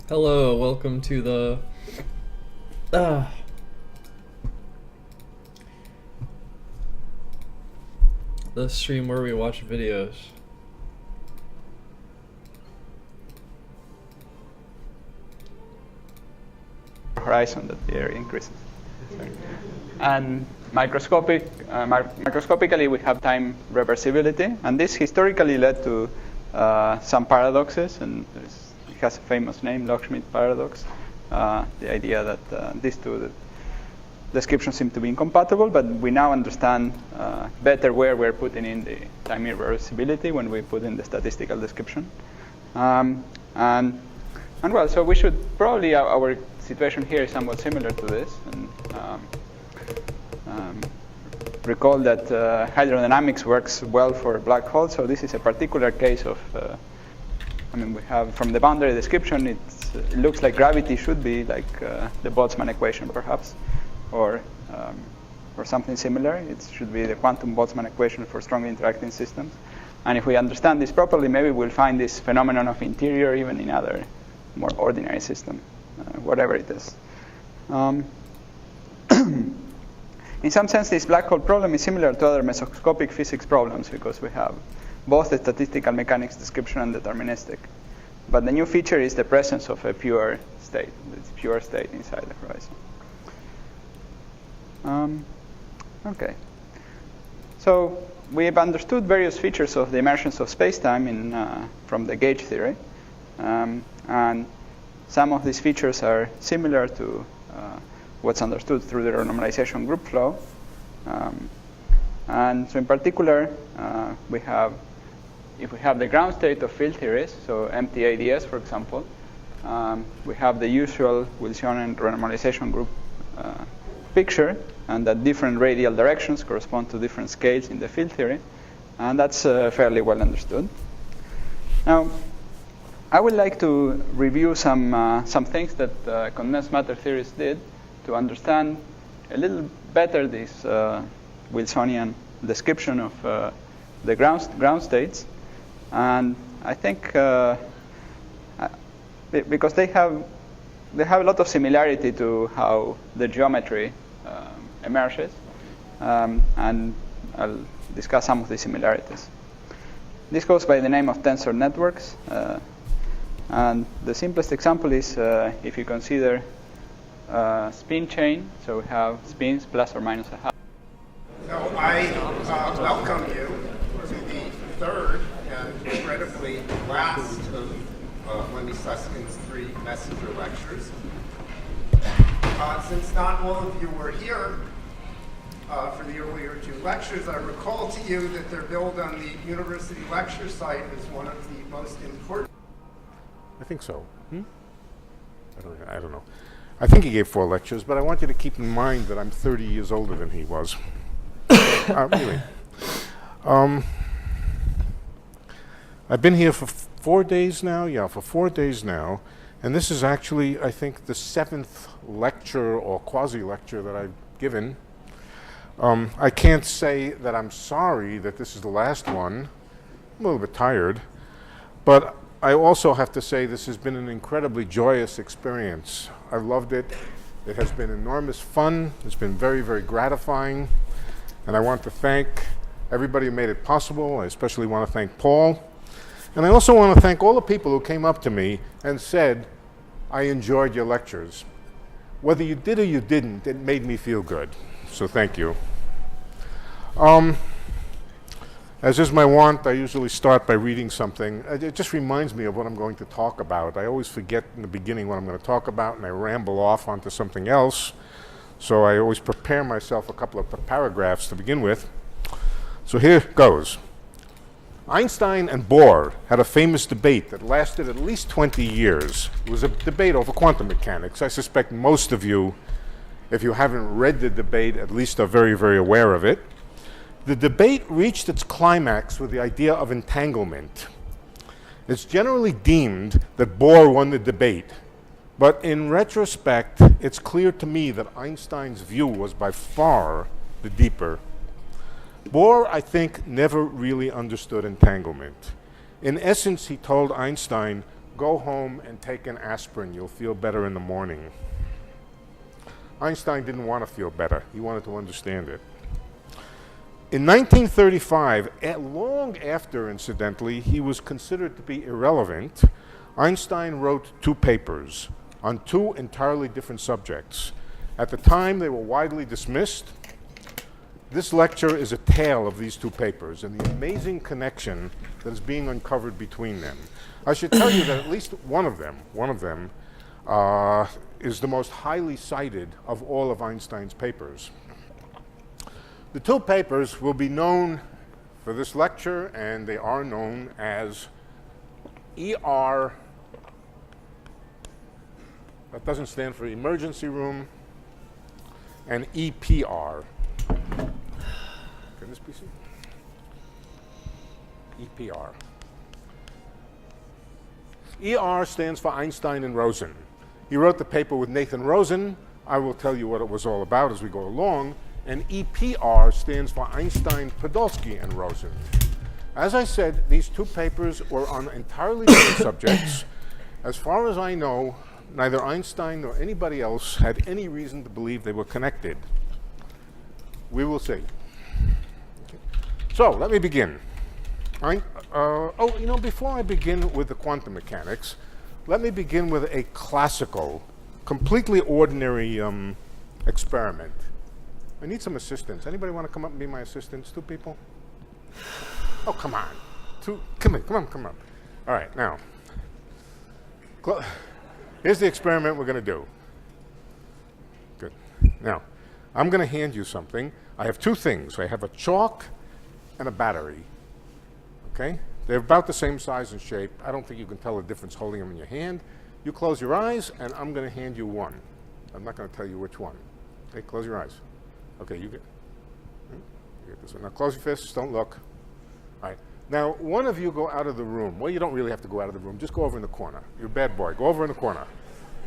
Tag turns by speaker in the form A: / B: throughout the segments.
A: Hello, welcome to the the stream where we watch videos.
B: Horizon that the area increases. And microscopically, we have time reversibility, and this historically led to some paradoxes, and it has a famous name, Lock-Schmidt paradox. The idea that these two descriptions seem to be incompatible, but we now understand better where we're putting in the time irreversibility when we put in the statistical description. And well, so we should probably, our situation here is somewhat similar to this. And recall that hydrodynamics works well for black holes, so this is a particular case of, I mean, we have from the boundary description, it looks like gravity should be like the Boltzmann equation, perhaps, or something similar. It should be the quantum Boltzmann equation for strongly interacting systems. And if we understand this properly, maybe we'll find this phenomenon of interior even in other more ordinary system, whatever it is. In some sense, this black hole problem is similar to other mesoscopic physics problems because we have both the statistical mechanics description and deterministic. But the new feature is the presence of a pure state. It's pure state inside the horizon. Okay. So we've understood various features of the emergence of spacetime from the gauge theory. And some of these features are similar to what's understood through the renormalization group flow. And so in particular, if we have the ground state of field theories, so empty ADS, for example, we have the usual Wilsonian renormalization group picture, and that different radial directions correspond to different scales in the field theory. And that's fairly well understood. Now, I would like to review some things that condensed matter theorists did to understand a little better this Wilsonian description of the ground states. And I think because they have a lot of similarity to how the geometry emerges, and I'll discuss some of the similarities. This goes by the name of tensor networks. And the simplest example is if you consider spin chain, so we have spins plus or minus a half.
C: So I welcome you to the third and incredibly last of Lenny Susskind's 3 messenger lectures. Since not all of you were here for the earlier 2 lectures, I recall to you that they're billed on the university lecture site as one of the most important.
D: I think so. I don't know. I think he gave 4 lectures, but I want you to keep in mind that I'm 30 years older than he was. Really. I've been here for 4 days now. Yeah, for 4 days now. And this is actually, I think, the 7th lecture or quasi-lecture that I've given. I can't say that I'm sorry that this is the last one. I'm a little bit tired. But I also have to say this has been an incredibly joyous experience. I've loved it. It has been enormous fun. It's been very, very gratifying. And I want to thank everybody who made it possible. I especially want to thank Paul. And I also want to thank all the people who came up to me and said, I enjoyed your lectures. Whether you did or you didn't, it made me feel good. So thank you. As is my wont, I usually start by reading something. It just reminds me of what I'm going to talk about. I always forget in the beginning what I'm going to talk about, and I ramble off onto something else. So I always prepare myself a couple of paragraphs to begin with. So here goes. Einstein and Bohr had a famous debate that lasted at least 20 years. It was a debate over quantum mechanics. I suspect most of you, if you haven't read the debate, at least are very, very aware of it. The debate reached its climax with the idea of entanglement. It's generally deemed that Bohr won the debate, but in retrospect, it's clear to me that Einstein's view was by far the deeper. Bohr, I think, never really understood entanglement. In essence, he told Einstein, go home and take an aspirin. You'll feel better in the morning. Einstein didn't want to feel better. He wanted to understand it. In 1935, long after, incidentally, he was considered to be irrelevant, Einstein wrote 2 papers on 2 entirely different subjects. At the time, they were widely dismissed. This lecture is a tale of these 2 papers and the amazing connection that is being uncovered between them. I should tell you that at least one of them is the most highly cited of all of Einstein's papers. The 2 papers will be known for this lecture, and they are known as ER, that doesn't stand for emergency room, and EPR. Can this be seen? EPR. ER stands for Einstein and Rosen. He wrote the paper with Nathan Rosen. I will tell you what it was all about as we go along. And EPR stands for Einstein, Podolsky, and Rosen. As I said, these 2 papers were on entirely different subjects. As far as I know, neither Einstein nor anybody else had any reason to believe they were connected. We will see. Okay. So let me begin. Before I begin with the quantum mechanics, let me begin with a classical, completely ordinary experiment. I need some assistance. Anybody want to come up and be my assistants? 2 people? Oh, come on. 2, come on. All right, now, here's the experiment we're going to do. Good. Now, I'm going to hand you something. I have 2 things. I have a chalk and a battery. Okay? They're about the same size and shape. I don't think you can tell the difference holding them in your hand. You close your eyes, and I'm going to hand you one. I'm not going to tell you which one. Okay, close your eyes. Okay, you get this one. Now close your fists, don't look. All right. Now, one of you go out of the room. Well, you don't really have to go out of the room. Just go over in the corner. You're a bad boy. Go over in the corner.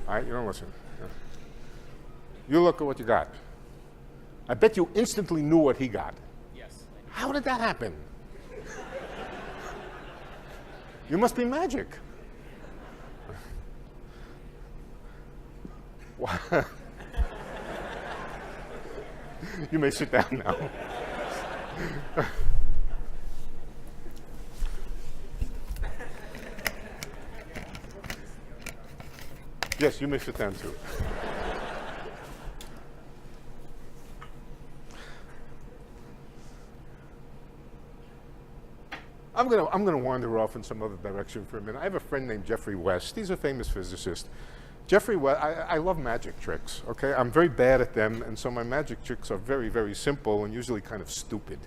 D: All right, you don't listen. Yeah. You look at what you got. I bet you instantly knew what he got.
E: Yes.
D: How did that happen? You must be magic. You may sit down now. Yes, you may sit down too. I'm gonna wander off in some other direction for a minute. I have a friend named Jeffrey West. He's a famous physicist. Jeffrey West, I love magic tricks, okay? I'm very bad at them, and so my magic tricks are very, very simple and usually kind of stupid.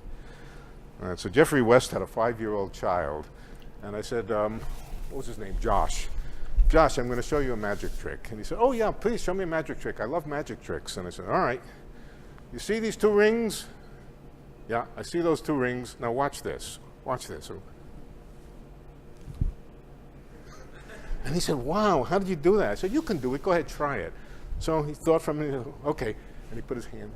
D: All right, so Jeffrey West had a 5-year-old child, and I said, what was his name? Josh. Josh, I'm going to show you a magic trick. And he said, oh yeah, please show me a magic trick. I love magic tricks. And I said, all right. You see these 2 rings? Yeah, I see those 2 rings. Now watch this. Watch this. And he said, wow, how did you do that? I said, you can do it. Go ahead, try it. So he thought for a minute, okay. And he put his hand.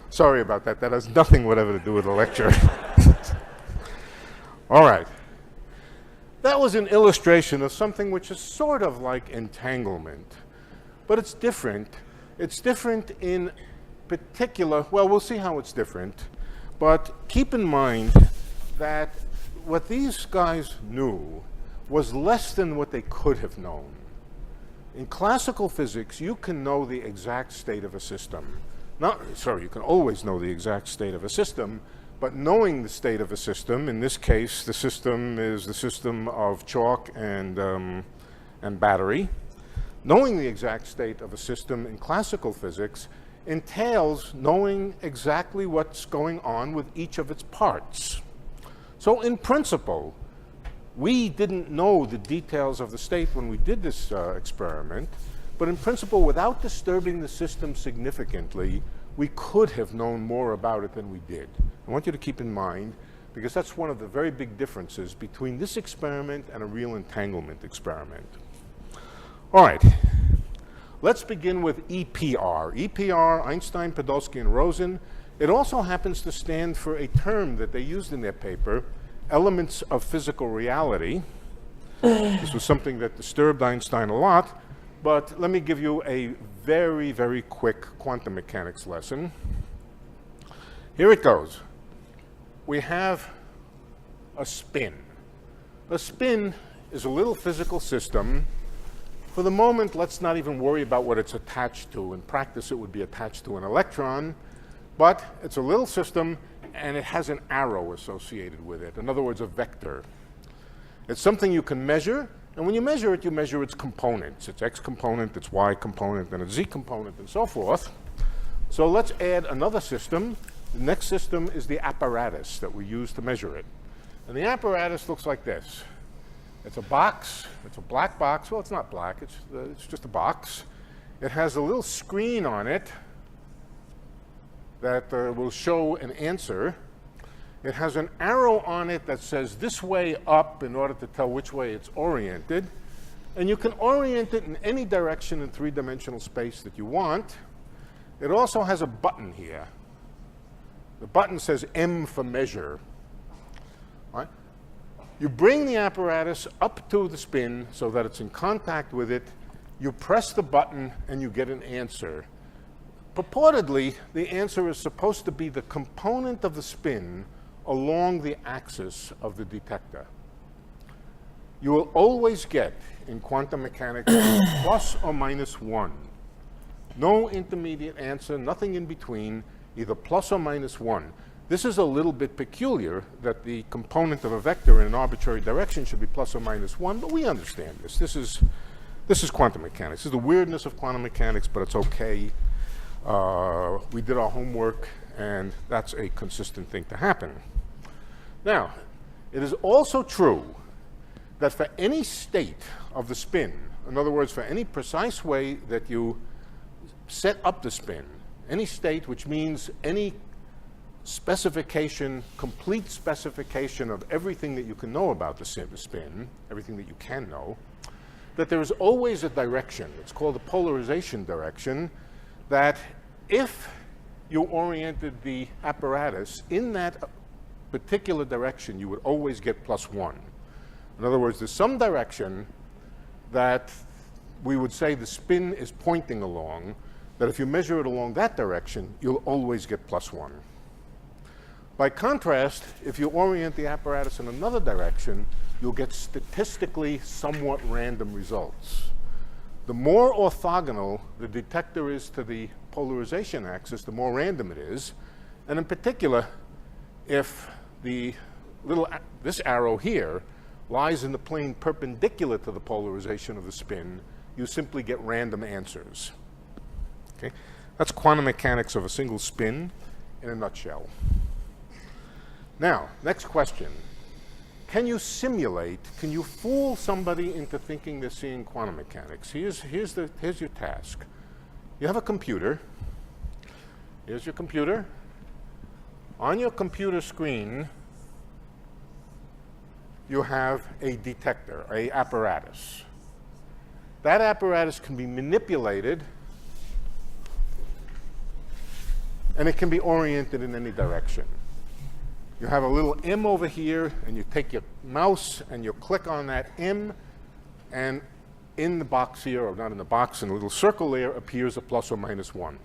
D: Sorry about that. That has nothing whatever to do with the lecture. All right. That was an illustration of something which is sort of like entanglement. But it's different. It's different in particular. Well, we'll see how it's different. But keep in mind that what these guys knew was less than what they could have known. In classical physics, you can know the exact state of a system. You can always know the exact state of a system, but knowing the state of a system, in this case, the system is the system of chalk and battery. Knowing the exact state of a system in classical physics entails knowing exactly what's going on with each of its parts. So in principle, we didn't know the details of the state when we did this experiment, but in principle, without disturbing the system significantly, we could have known more about it than we did. I want you to keep in mind, because that's one of the very big differences between this experiment and a real entanglement experiment. All right, let's begin with EPR. EPR, Einstein, Podolsky, and Rosen. It also happens to stand for a term that they used in their paper, elements of physical reality. This was something that disturbed Einstein a lot, but let me give you a very, very quick quantum mechanics lesson. Here it goes. We have a spin. A spin is a little physical system. For the moment, let's not even worry about what it's attached to. In practice, it would be attached to an electron, but it's a little system, and it has an arrow associated with it. In other words, a vector. It's something you can measure, and when you measure its components. Its x component, its y component, and its z component, and so forth. So let's add another system. The next system is the apparatus that we use to measure it. And the apparatus looks like this. It's a box. It's a black box. Well, it's not black. It's just a box. It has a little screen on it that will show an answer. It has an arrow on it that says this way up in order to tell which way it's oriented. And you can orient it in any direction in three-dimensional space that you want. It also has a button here. The button says M for measure. All right? You bring the apparatus up to the spin so that it's in contact with it. You press the button and you get an answer. Purportedly, the answer is supposed to be the component of the spin along the axis of the detector. You will always get, in quantum mechanics, plus or minus 1. No intermediate answer, nothing in between, either plus or minus 1. This is a little bit peculiar that the component of a vector in an arbitrary direction should be plus or minus 1, but we understand this. This is quantum mechanics. This is the weirdness of quantum mechanics, but it's okay. We did our homework, and that's a consistent thing to happen. Now, it is also true that for any state of the spin, in other words, for any precise way that you set up the spin, any state, which means any specification, complete specification of everything that you can know about the spin, everything that you can know, that there is always a direction. It's called the polarization direction, that if you oriented the apparatus in that particular direction, you would always get plus 1. In other words, there's some direction that we would say the spin is pointing along, that if you measure it along that direction, you'll always get plus 1. By contrast, if you orient the apparatus in another direction, you'll get statistically somewhat random results. The more orthogonal the detector is to the polarization axis, the more random it is. And in particular, if this arrow here lies in the plane perpendicular to the polarization of the spin, you simply get random answers. Okay? That's quantum mechanics of a single spin in a nutshell. Now, next question. Can you simulate, can you fool somebody into thinking they're seeing quantum mechanics? Here's your task. You have a computer. Here's your computer. On your computer screen, you have a detector, an apparatus. That apparatus can be manipulated, and it can be oriented in any direction. You have a little M over here, and you take your mouse and you click on that M, and in the box here, or not in the box, in a little circle there, appears a plus or minus 1.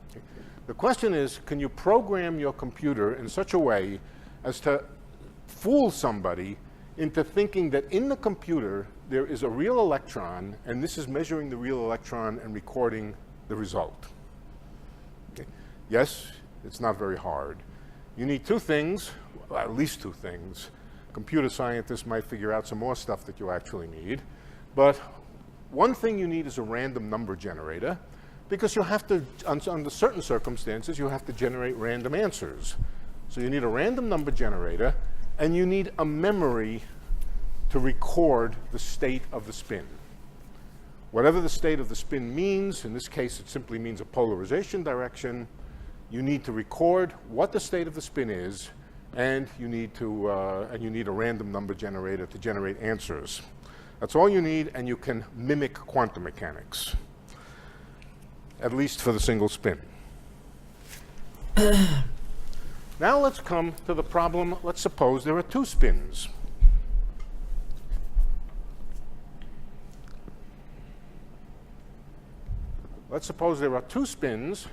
D: Okay. The question is, can you program your computer in such a way as to fool somebody into thinking that in the computer there is a real electron, and this is measuring the real electron and recording the result? Okay. Yes, it's not very hard. You need two things, well, at least two things. Computer scientists might figure out some more stuff that you actually need. But one thing you need is a random number generator, because you have to, under certain circumstances, you have to generate random answers. So you need a random number generator, and you need a memory to record the state of the spin. Whatever the state of the spin means, in this case it simply means a polarization direction, you need to record what the state of the spin is, and you need a random number generator to generate answers. That's all you need, and you can mimic quantum mechanics, at least for the single spin. Now let's come to the problem. Let's suppose there are two spins. Let's suppose there are two spins,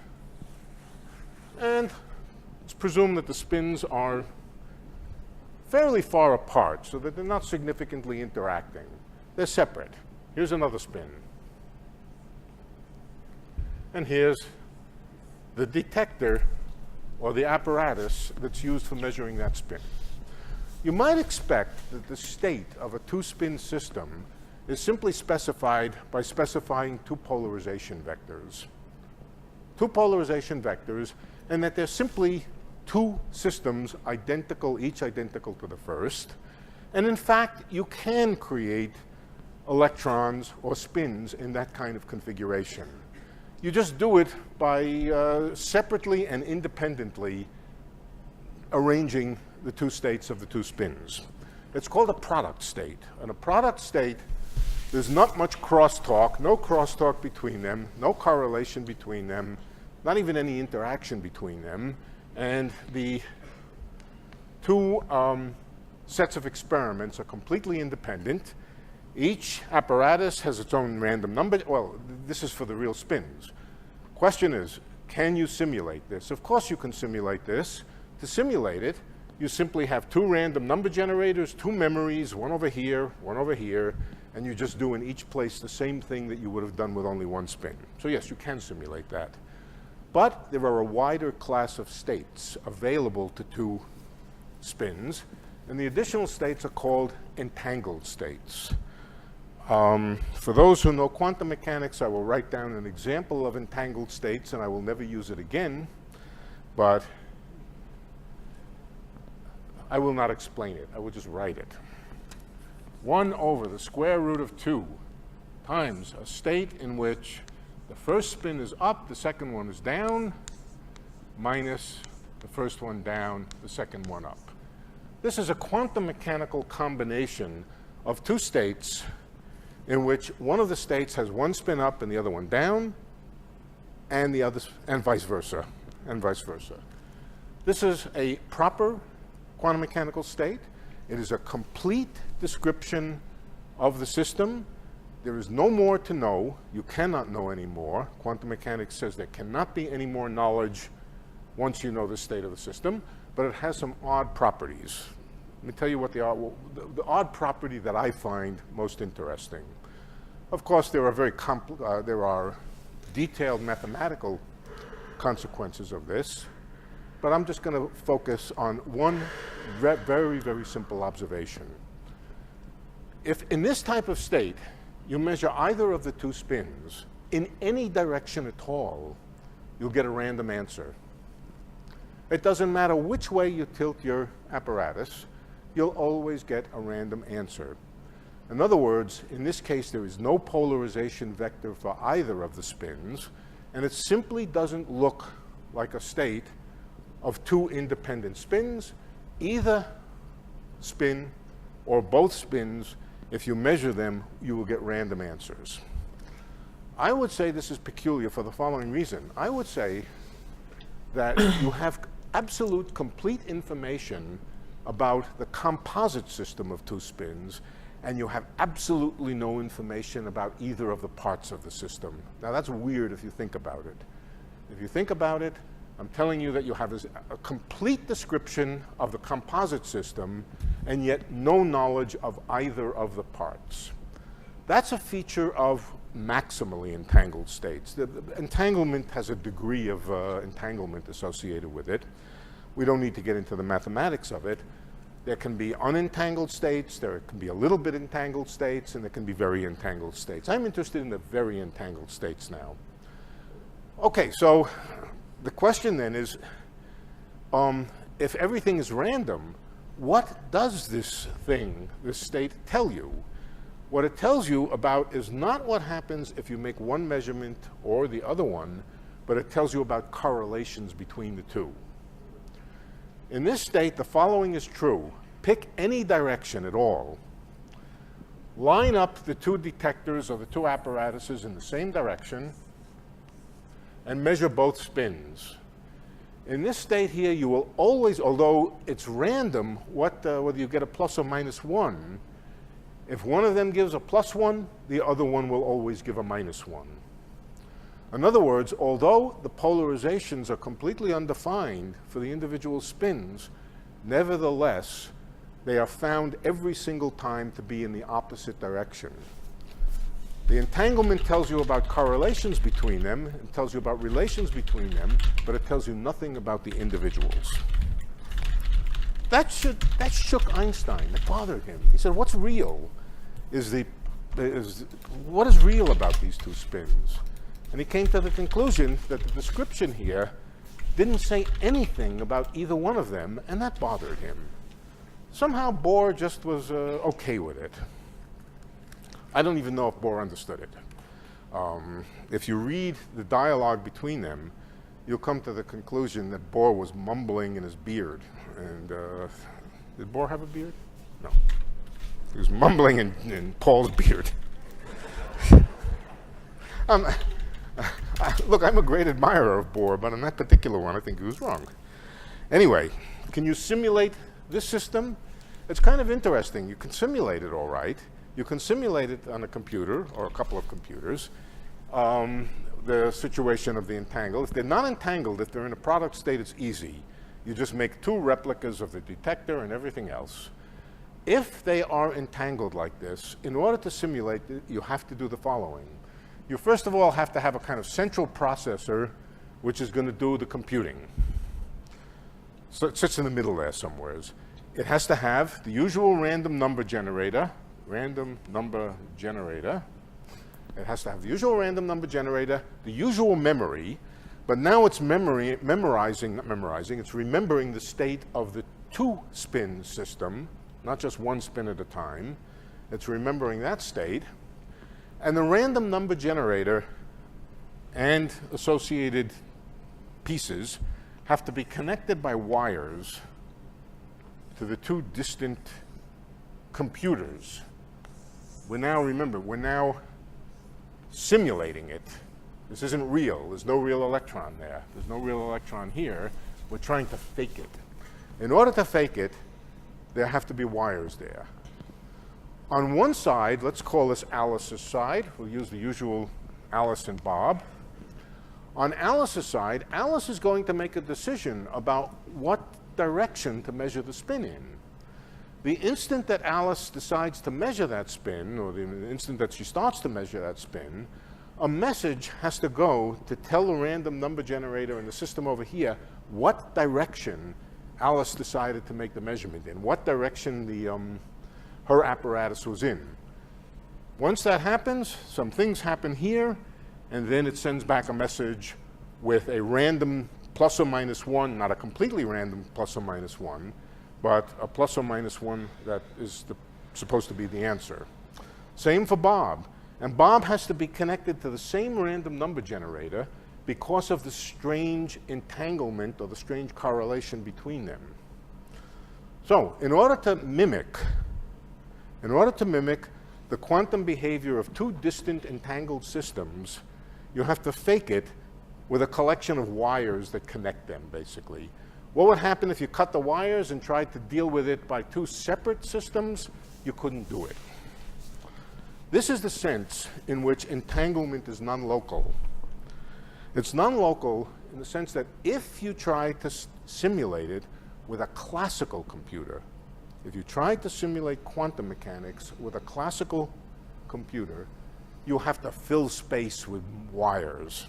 D: and let's presume that the spins are fairly far apart so that they're not significantly interacting. They're separate. Here's another spin. And here's the detector or the apparatus that's used for measuring that spin. You might expect that the state of a two-spin system is simply specified by specifying two polarization vectors. Two polarization vectors, and that they're simply two systems identical, each identical to the first. And in fact, you can create electrons or spins in that kind of configuration. You just do it by separately and independently arranging the two states of the two spins. It's called a product state. And a product state, there's not much crosstalk, no crosstalk between them, no correlation between them, not even any interaction between them. And the two sets of experiments are completely independent. Each apparatus has its own random number. Well, this is for the real spins. Question is, can you simulate this? Of course you can simulate this. To simulate it, you simply have two random number generators, two memories, one over here, and you just do in each place the same thing that you would have done with only one spin. So yes, you can simulate that. But there are a wider class of states available to two spins, and the additional states are called entangled states. For those who know quantum mechanics, I will write down an example of entangled states, and I will never use it again, but I will not explain it. I will just write it. 1 over the square root of 2 times a state in which the first spin is up, the second one is down, minus the first one down, the second one up. This is a quantum mechanical combination of two states in which one of the states has one spin up and the other one down, and the other, and vice versa, and vice versa. This is a proper quantum mechanical state. It is a complete description of the system. There is no more to know. You cannot know any more. Quantum mechanics says there cannot be any more knowledge once you know the state of the system, but it has some odd properties. Let me tell you what the odd property that I find most interesting. Of course, there are detailed mathematical consequences of this, but I'm just going to focus on one very, very simple observation. If in this type of state you measure either of the two spins in any direction at all, you'll get a random answer. It doesn't matter which way you tilt your apparatus, you'll always get a random answer. In other words, in this case, there is no polarization vector for either of the spins, and it simply doesn't look like a state of two independent spins. Either spin or both spins, if you measure them, you will get random answers. I would say this is peculiar for the following reason. I would say that you have absolute complete information about the composite system of two spins, and you have absolutely no information about either of the parts of the system. Now that's weird if you think about it. If you think about it, I'm telling you that you have a complete description of the composite system and yet no knowledge of either of the parts. That's a feature of maximally entangled states. The entanglement has a degree of entanglement associated with it. We don't need to get into the mathematics of it. There can be unentangled states, there can be a little bit entangled states, and there can be very entangled states. I'm interested in the very entangled states now. Okay, so the question then is, if everything is random, what does this thing, this state, tell you? What it tells you about is not what happens if you make one measurement or the other one, but it tells you about correlations between the two. In this state, the following is true. Pick any direction at all. Line up the two detectors or the two apparatuses in the same direction and measure both spins. In this state here, you will always, although it's random, whether you get a plus or minus 1, if one of them gives a plus 1, the other one will always give a minus 1. In other words, although the polarizations are completely undefined for the individual spins, nevertheless, they are found every single time to be in the opposite direction. The entanglement tells you about correlations between them, it tells you about relations between them, but it tells you nothing about the individuals. That shook Einstein. It bothered him. He said, what's real? What is real about these two spins? And he came to the conclusion that the description here didn't say anything about either one of them, and that bothered him. Somehow Bohr just was okay with it. I don't even know if Bohr understood it. If you read the dialogue between them, you'll come to the conclusion that Bohr was mumbling in his beard. And did Bohr have a beard? No. He was mumbling in Paul's beard. Look, I'm a great admirer of Bohr, but on that particular one, I think he was wrong. Anyway, can you simulate this system? It's kind of interesting. You can simulate it all right. You can simulate it on a computer or a couple of computers, the situation of the entangled. If they're not entangled, if they're in a product state, it's easy. You just make 2 replicas of the detector and everything else. If they are entangled like this, in order to simulate it, you have to do the following. You first of all have to have a kind of central processor which is going to do the computing. So it sits in the middle there somewhere. It has to have the usual random number generator. It has to have the usual random number generator, the usual memory, but now it's it's remembering the state of the 2-spin system, not just 1 spin at a time. It's remembering that state. And the random number generator and associated pieces have to be connected by wires to the 2 distant computers. Remember, we're now simulating it. This isn't real. There's no real electron there. There's no real electron here. We're trying to fake it. In order to fake it, there have to be wires there. On one side, let's call this Alice's side. We'll use the usual Alice and Bob. On Alice's side, Alice is going to make a decision about what direction to measure the spin in. The instant that Alice decides to measure that spin, or the instant that she starts to measure that spin, a message has to go to tell the random number generator in the system over here what direction Alice decided to make the measurement in, what direction her apparatus was in. Once that happens, some things happen here, and then it sends back a message with a random plus or minus 1, not a completely random plus or minus 1, but a plus or minus 1 that is supposed to be the answer. Same for Bob. And Bob has to be connected to the same random number generator because of the strange entanglement or the strange correlation between them. So, in order to mimic the quantum behavior of 2 distant entangled systems, you have to fake it with a collection of wires that connect them, basically. What would happen if you cut the wires and tried to deal with it by 2 separate systems? You couldn't do it. This is the sense in which entanglement is non-local. It's non-local in the sense that if you try to simulate it with a classical computer, if you try to simulate quantum mechanics with a classical computer, you'll have to fill space with wires.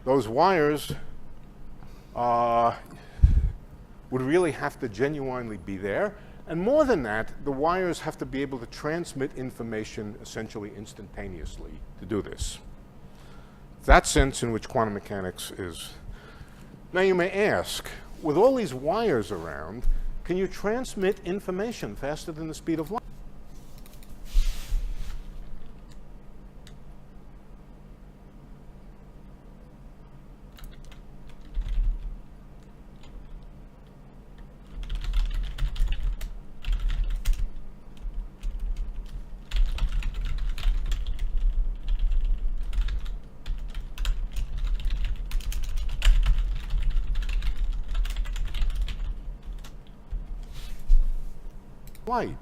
D: Those wires would really have to genuinely be there. And more than that, the wires have to be able to transmit information essentially instantaneously to do this. That sense in which quantum mechanics is. Now you may ask, with all these wires around, can you transmit information faster than the speed of light? light.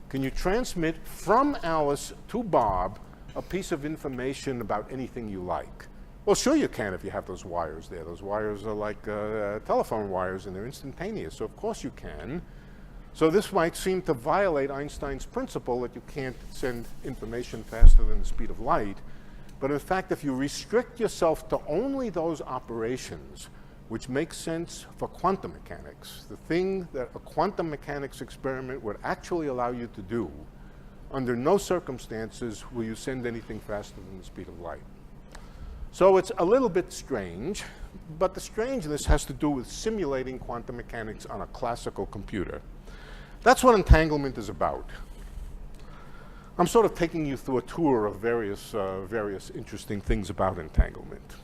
D: Can you transmit from Alice to Bob a piece of information about anything you like? Well, sure you can if you have those wires there. Those wires are like telephone wires, and they're instantaneous, so of course you can. So this might seem to violate Einstein's principle that you can't send information faster than the speed of light. But in fact, if you restrict yourself to only those operations which make sense for quantum mechanics, the thing that a quantum mechanics experiment would actually allow you to do, under no circumstances will you send anything faster than the speed of light. So it's a little bit strange, but the strangeness has to do with simulating quantum mechanics on a classical computer. That's what entanglement is about. I'm sort of taking you through a tour of various interesting things about entanglement.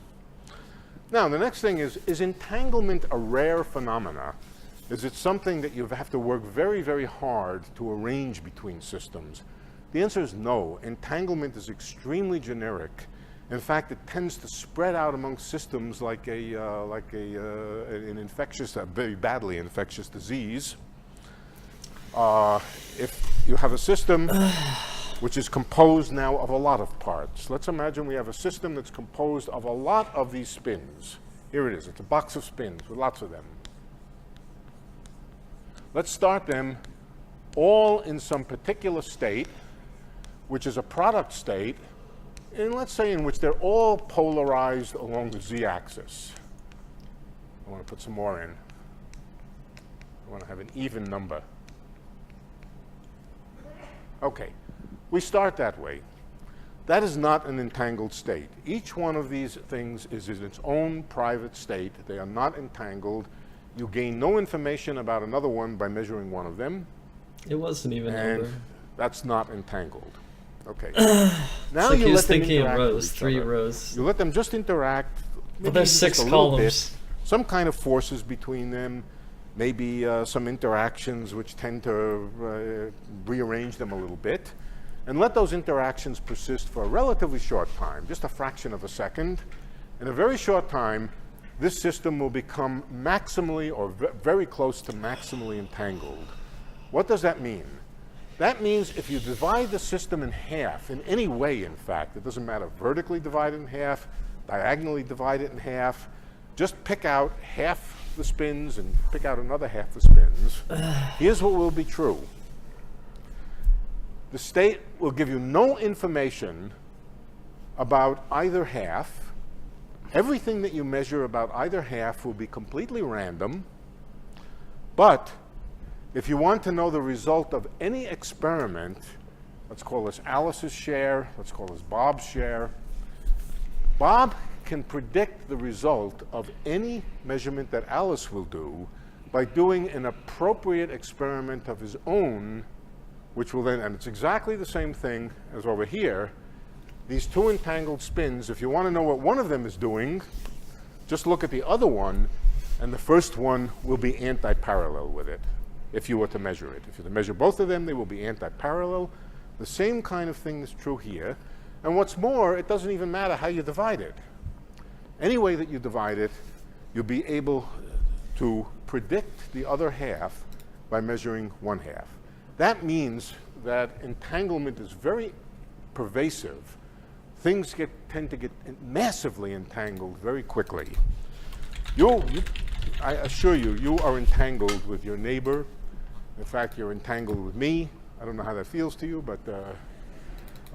D: Now, the next thing is entanglement a rare phenomena? Is it something that you have to work very, very hard to arrange between systems? The answer is no. Entanglement is extremely generic. In fact, it tends to spread out among systems like an infectious, very badly infectious disease. If you have a system which is composed now of a lot of parts. Let's imagine we have a system that's composed of a lot of these spins. Here it is. It's a box of spins with lots of them. Let's start them all in some particular state, which is a product state, and let's say in which they're all polarized along the z-axis. I want to put some more in. I want to have an even number. Okay. We start that way. That is not an entangled state. Each one of these things is in its own private state. They are not entangled. You gain no information about another one by measuring one of them.
A: It wasn't even
D: and
A: number.
D: That's not entangled. Okay. Now
A: Like
D: you
A: he was
D: let them
A: thinking in
D: interact
A: rows,
D: with each
A: 3
D: other.
A: rows.
D: You let them just interact.
A: But
D: maybe
A: there's
D: even
A: 6
D: just a little
A: columns.
D: bit. Some kind of forces between them. Maybe some interactions which tend to rearrange them a little bit. And let those interactions persist for a relatively short time, just a fraction of a second. In a very short time, this system will become maximally or very close to maximally entangled. What does that mean? That means if you divide the system in half, in any way, in fact, it doesn't matter, vertically divide it in half, diagonally divide it in half, just pick out half the spins and pick out another half the spins. Here's what will be true. The state will give you no information about either half. Everything that you measure about either half will be completely random. But if you want to know the result of any experiment, let's call this Alice's share, let's call this Bob's share. Bob can predict the result of any measurement that Alice will do by doing an appropriate experiment of his own, which will then, and it's exactly the same thing as over here, these 2 entangled spins. If you want to know what one of them is doing, just look at the other one, and the first one will be anti-parallel with it, if you were to measure it. If you were to measure both of them, they will be anti-parallel. The same kind of thing is true here. And what's more, it doesn't even matter how you divide it. Any way that you divide it, you'll be able to predict the other half by measuring one half. That means that entanglement is very pervasive. Things tend to get massively entangled very quickly. I assure you, you are entangled with your neighbor. In fact, you're entangled with me. I don't know how that feels to you, but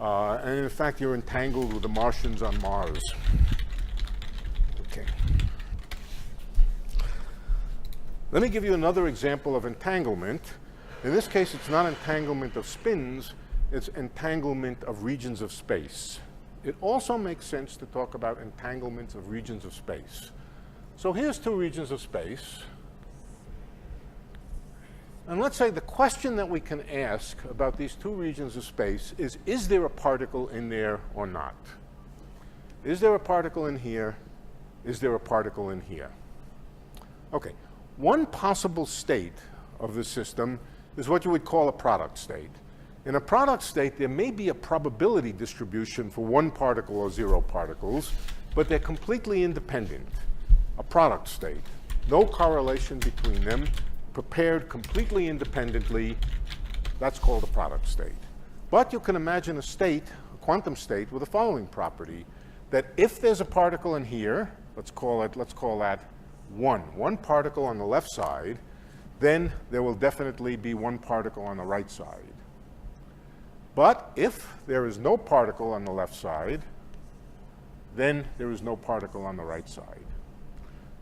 D: and in fact, you're entangled with the Martians on Mars. Okay. Let me give you another example of entanglement. In this case, it's not entanglement of spins, it's entanglement of regions of space. It also makes sense to talk about entanglements of regions of space. So here's 2 regions of space. And let's say the question that we can ask about these 2 regions of space is there a particle in there or not? Is there a particle in here? Is there a particle in here? Okay, one possible state of the system is what you would call a product state. In a product state, there may be a probability distribution for 1 particle or 0 particles, but they're completely independent. A product state. No correlation between them, prepared completely independently, That's called a product state. But you can imagine a state, a quantum state, with the following property, that if there's a particle in here, let's call that 1. One particle on the left side, then there will definitely be one particle on the right side. But if there is no particle on the left side, then there is no particle on the right side.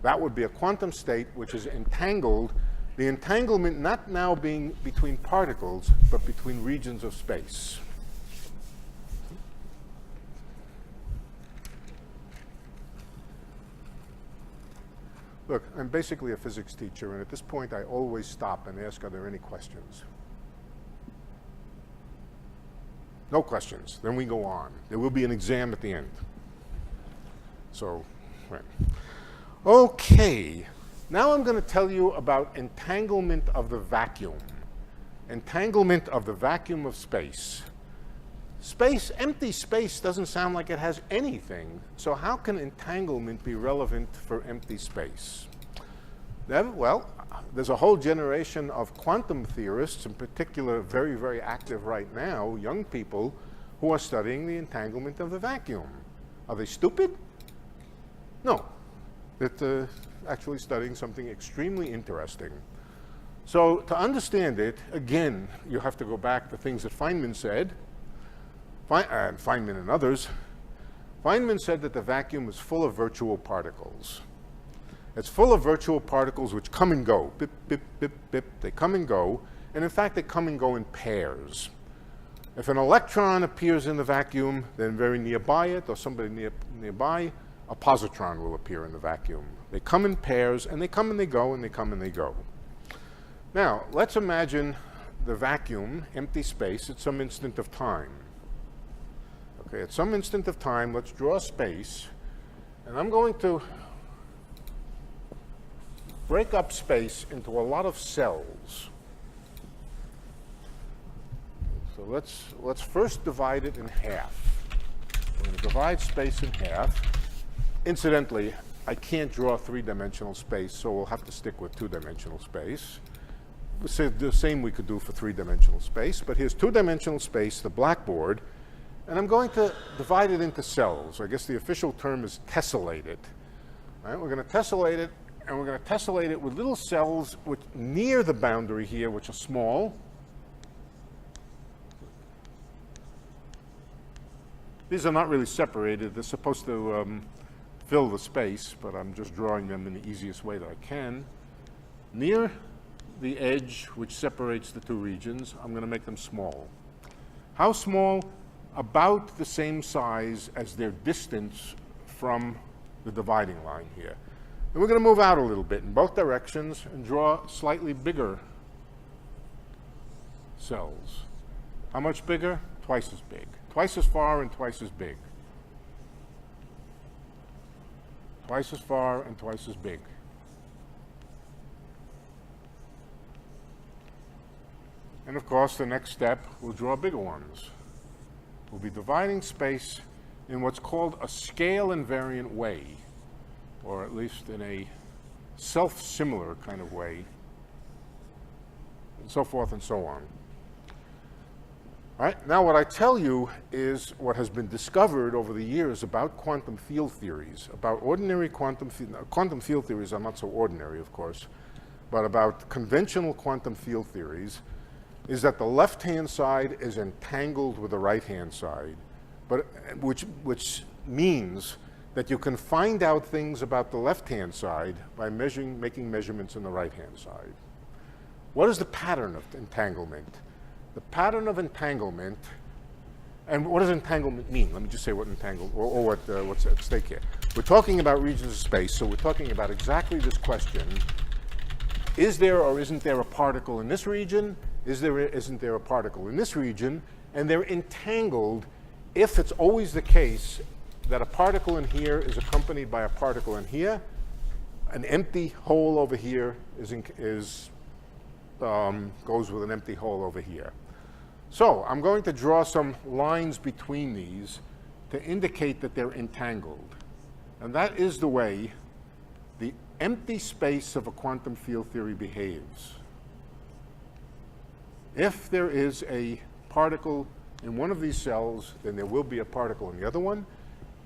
D: That would be a quantum state which is entangled, the entanglement not now being between particles, but between regions of space. Look, I'm basically a physics teacher, and at this point I always stop and ask, are there any questions? No questions. Then we go on. There will be an exam at the end. So, right. Okay. Now I'm going to tell you about entanglement of the vacuum. Entanglement of the vacuum of space. Space, empty space doesn't sound like it has anything. So how can entanglement be relevant for empty space? Well, there's a whole generation of quantum theorists, in particular very, very active right now, young people, who are studying the entanglement of the vacuum. Are they stupid? No. They're actually studying something extremely interesting. So to understand it, again, you have to go back to things that Feynman said, Feynman and others. Feynman said that the vacuum is full of virtual particles. It's full of virtual particles which come and go. Bip, bip, bip, bip. They come and go. And in fact, they come and go in pairs. If an electron appears in the vacuum, then very nearby it, or somebody nearby, a positron will appear in the vacuum. They come in pairs, and they come and they go, and they come and they go. Now, let's imagine the vacuum, empty space, at some instant of time. Okay, at some instant of time, let's draw space, and I'm going to break up space into a lot of cells. So let's first divide it in half. We're going to divide space in half. Incidentally, I can't draw three-dimensional space, so we'll have to stick with two-dimensional space. The same we could do for three-dimensional space, but here's two-dimensional space, the blackboard, and I'm going to divide it into cells. I guess the official term is tessellate it. Right? We're going to tessellate it, and we're going to tessellate it with little cells which near the boundary here, which are small. These are not really separated. They're supposed to fill the space, but I'm just drawing them in the easiest way that I can. Near the edge which separates the two regions, I'm going to make them small. How small? About the same size as their distance from the dividing line here. And we're going to move out a little bit in both directions and draw slightly bigger cells. How much bigger? Twice as big. Twice as far and twice as big. Twice as far and twice as big. And of course, the next step, we'll draw bigger ones. We'll be dividing space in what's called a scale invariant way, or at least in a self-similar kind of way, and so forth and so on. All right, now what I tell you is what has been discovered over the years about quantum field theories, about ordinary quantum field theories are not so ordinary, of course, but about conventional quantum field theories, is that the left-hand side is entangled with the right-hand side, but which means that you can find out things about the left-hand side by making measurements in the right-hand side. What is the pattern of entanglement? The pattern of entanglement, and what does entanglement mean? Let me just say what what's at stake here. We're talking about regions of space, so we're talking about exactly this question. Is there or isn't there a particle in this region? Is there or isn't there a particle in this region? And they're entangled if it's always the case that a particle in here is accompanied by a particle in here, an empty hole over here goes with an empty hole over here. So I'm going to draw some lines between these to indicate that they're entangled. And that is the way the empty space of a quantum field theory behaves. If there is a particle in one of these cells, then there will be a particle in the other one.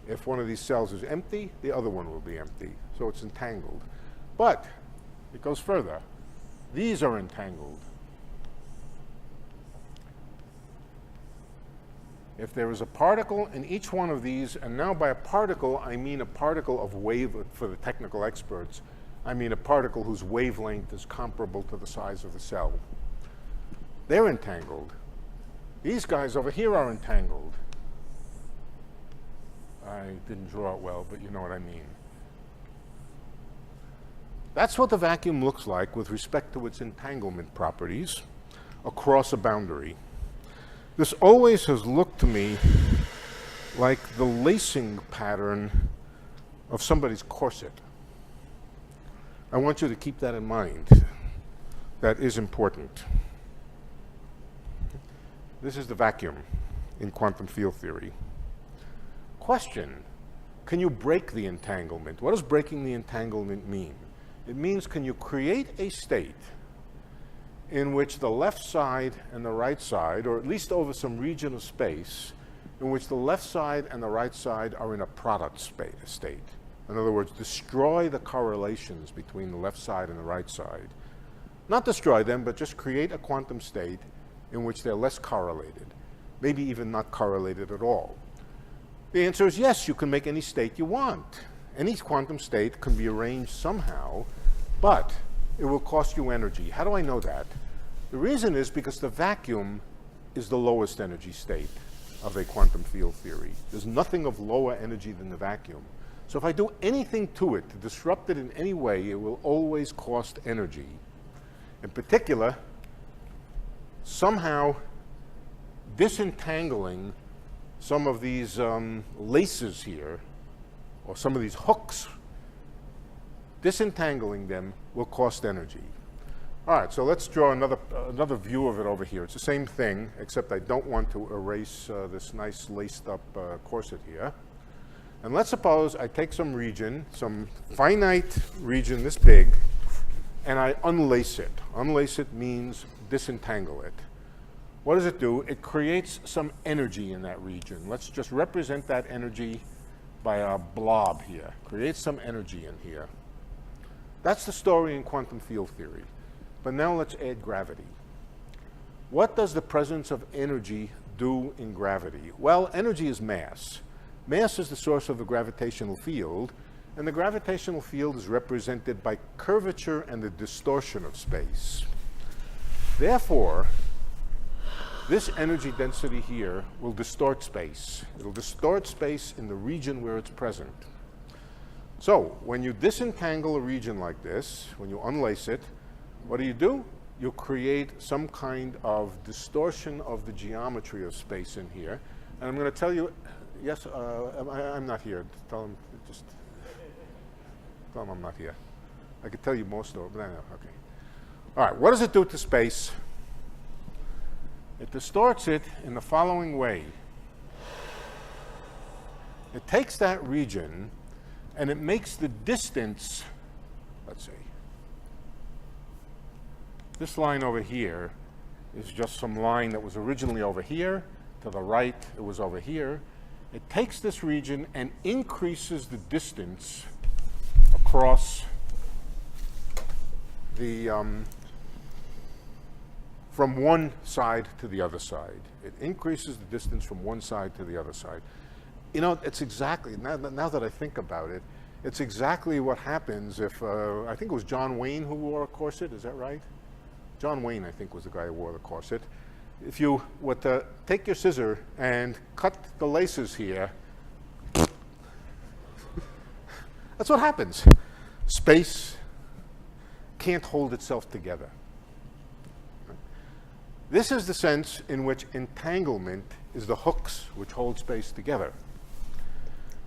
D: If one of these cells is empty, the other one will be empty. So it's entangled. But it goes further. These are entangled. If there is a particle in each one of these, and now by a particle, I mean a particle of wave, for the technical experts, I mean a particle whose wavelength is comparable to the size of the cell. They're entangled. These guys over here are entangled. I didn't draw it well, but you know what I mean. That's what the vacuum looks like with respect to its entanglement properties across a boundary. This always has looked to me like the lacing pattern of somebody's corset. I want you to keep that in mind. That is important. This is the vacuum in quantum field theory. Question, can you break the entanglement? What does breaking the entanglement mean? It means, can you create a state in which the left side and the right side, or at least over some region of space, in which the left side and the right side are in a product state. In other words, destroy the correlations between the left side and the right side. Not destroy them, but just create a quantum state in which they're less correlated, maybe even not correlated at all. The answer is yes, you can make any state you want. Any quantum state can be arranged somehow, but it will cost you energy. How do I know that? The reason is because the vacuum is the lowest energy state of a quantum field theory. There's nothing of lower energy than the vacuum. So if I do anything to it, to disrupt it in any way, it will always cost energy. In particular, somehow disentangling some of these laces here, or some of these hooks, disentangling them will cost energy. All right, so let's draw another view of it over here. It's the same thing, except I don't want to erase this nice laced up corset here. And let's suppose I take some region, some finite region this big, and I unlace it. Unlace it means disentangle it. What does it do? It creates some energy in that region. Let's just represent that energy by a blob here. Create some energy in here. That's the story in quantum field theory. But now let's add gravity. What does the presence of energy do in gravity? Well, energy is mass. Mass is the source of the gravitational field, and the gravitational field is represented by curvature and the distortion of space. Therefore, this energy density here will distort space. It'll distort space in the region where it's present. So when you disentangle a region like this, when you unlace it, what do? You create some kind of distortion of the geometry of space in here. And I'm going to tell you, yes, I'm not here. Tell him I'm not here. I could tell you most of it, but I know, okay. All right, what does it do to space? It distorts it in the following way. It takes that region and it makes the distance, let's see, this line over here is just some line that was originally over here. To the right, it was over here. It takes this region and increases the distance across the, from one side to the other side. It increases the distance from one side to the other side. You know, it's exactly, now that I think about it, it's exactly what happens if, I think it was John Wayne who wore a corset, is that right? John Wayne, I think, was the guy who wore the corset. If you would take your scissor and cut the laces here, that's what happens. Space can't hold itself together. This is the sense in which entanglement is the hooks which hold space together.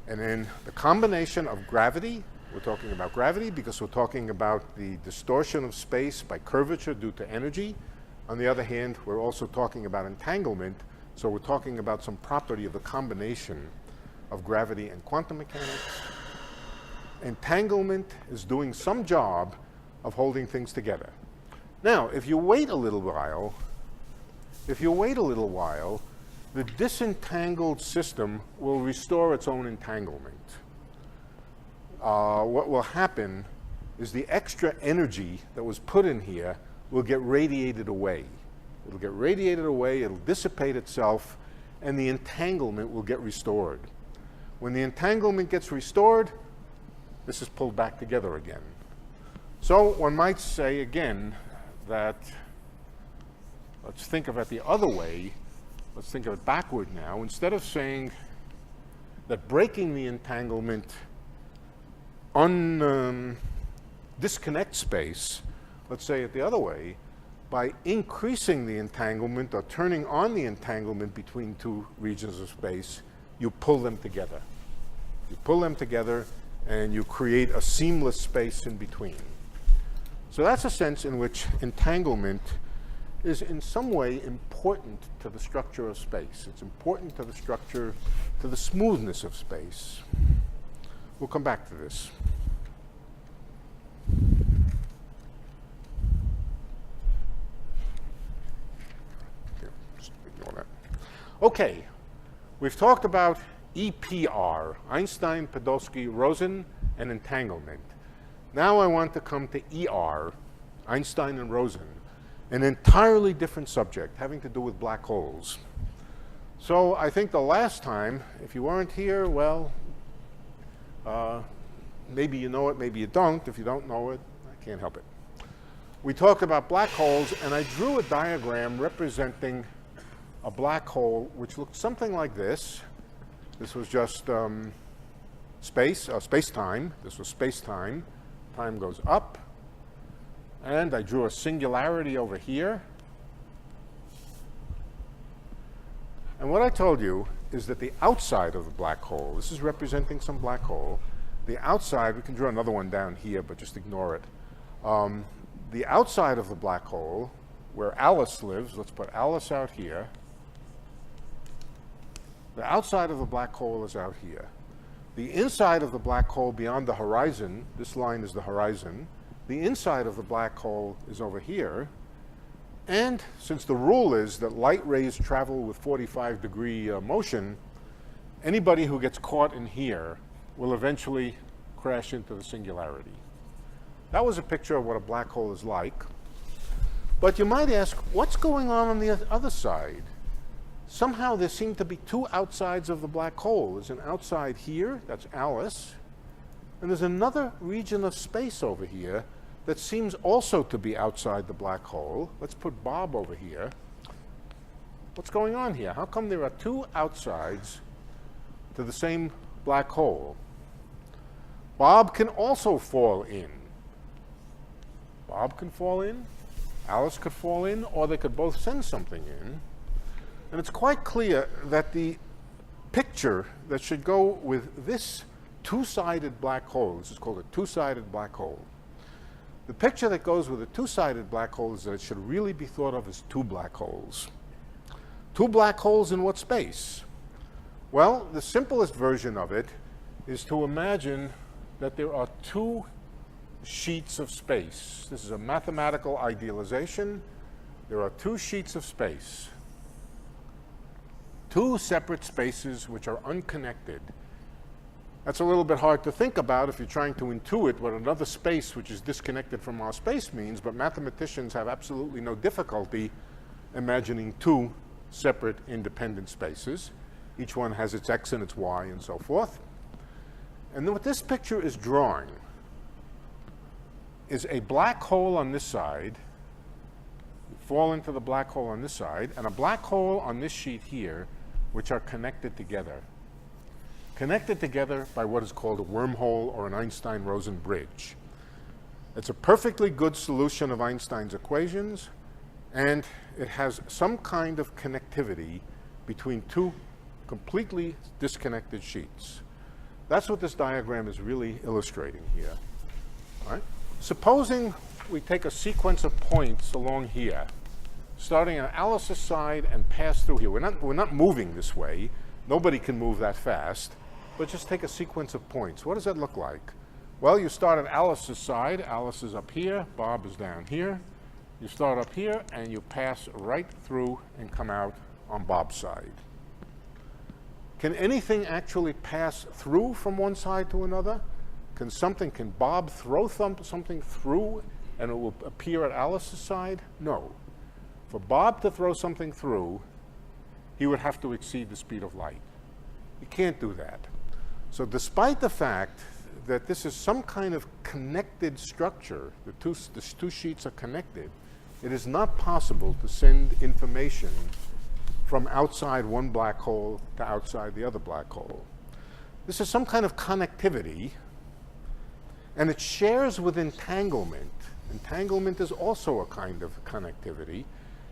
D: And then the combination of gravity, we're talking about gravity because we're talking about the distortion of space by curvature due to energy. On the other hand, we're also talking about entanglement, so we're talking about some property of the combination of gravity and quantum mechanics. Entanglement is doing some job of holding things together. Now, if you wait a little while, if you wait a little while, the disentangled system will restore its own entanglement. What will happen is the extra energy that was put in here will get radiated away. It'll get radiated away, it'll dissipate itself, and the entanglement will get restored. When the entanglement gets restored, this is pulled back together again. So one might say again that, let's think of it the other way, let's think of it backward now. Instead of saying that breaking the entanglement disconnects space, let's say it the other way, by increasing the entanglement or turning on the entanglement between two regions of space, you pull them together. You pull them together and you create a seamless space in between. So that's a sense in which entanglement is in some way important to the structure of space. It's important to the structure, to the smoothness of space. We'll come back to this. Just ignore that. Okay, we've talked about EPR, Einstein, Podolsky, Rosen, and entanglement. Now I want to come to ER, Einstein and Rosen, an entirely different subject having to do with black holes. So I think the last time, if you weren't here, well, maybe you know it, maybe you don't. If you don't know it, I can't help it. We talked about black holes, and I drew a diagram representing a black hole which looked something like this. This was just space-time. This was space-time. Time goes up. And I drew a singularity over here. And what I told you is that the outside of the black hole, this is representing some black hole, the outside, we can draw another one down here, but just ignore it. The outside of the black hole, where Alice lives, let's put Alice out here. The outside of the black hole is out here. The inside of the black hole beyond the horizon, this line is the horizon, the inside of the black hole is over here. And since the rule is that light rays travel with 45-degree motion, anybody who gets caught in here will eventually crash into the singularity. That was a picture of what a black hole is like. But you might ask, what's going on the other side? Somehow there seem to be two outsides of the black hole. There's an outside here, that's Alice, and there's another region of space over here that seems also to be outside the black hole. Let's put Bob over here. What's going on here? How come there are two outsides to the same black hole? Bob can also fall in. Bob can fall in, Alice could fall in, or they could both send something in. And it's quite clear that the picture that should go with this two-sided black hole, this is called a two-sided black hole. The picture that goes with a two-sided black hole is that it should really be thought of as two black holes. Two black holes in what space? Well, the simplest version of it is to imagine that there are two sheets of space. This is a mathematical idealization. There are two sheets of space. Two separate spaces which are unconnected. That's a little bit hard to think about if you're trying to intuit what another space which is disconnected from our space means, but mathematicians have absolutely no difficulty imagining two separate independent spaces. Each one has its x and its y and so forth. And then what this picture is drawing is a black hole on this side, you fall into the black hole on this side, and a black hole on this sheet here, which are connected together. Connected together by what is called a wormhole or an Einstein-Rosen bridge. It's a perfectly good solution of Einstein's equations, and it has some kind of connectivity between two completely disconnected sheets. That's what this diagram is really illustrating here. All right? Supposing we take a sequence of points along here, starting on Alice's side and pass through here. We're not moving this way. Nobody can move that fast. But just take a sequence of points. What does that look like? Well, you start at Alice's side. Alice is up here. Bob is down here. You start up here and you pass right through and come out on Bob's side. Can anything actually pass through from one side to another? Can Bob throw something through and it will appear at Alice's side? No. For Bob to throw something through, he would have to exceed the speed of light. He can't do that. So despite the fact that this is some kind of connected structure, the two sheets are connected, it is not possible to send information from outside one black hole to outside the other black hole. This is some kind of connectivity, and it shares with entanglement. Entanglement is also a kind of connectivity.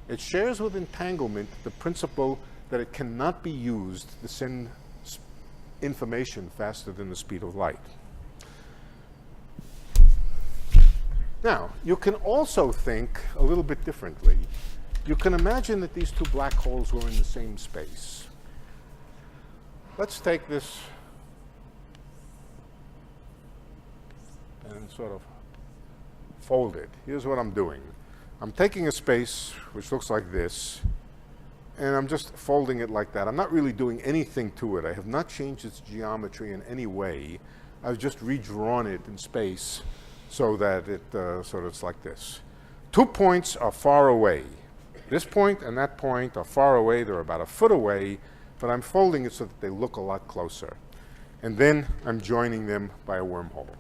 D: It shares with entanglement the principle that it cannot be used to send information faster than the speed of light. Now, you can also think a little bit differently. You can imagine that these two black holes were in the same space. Let's take this and sort of fold it. Here's what I'm doing. I'm taking a space which looks like this, and I'm just folding it like that. I'm not really doing anything to it. I have not changed its geometry in any way. I've just redrawn it in space so that it's like this. 2 points are far away. This point and that point are far away. They're about a foot away, but I'm folding it so that they look a lot closer. And then I'm joining them by a wormhole.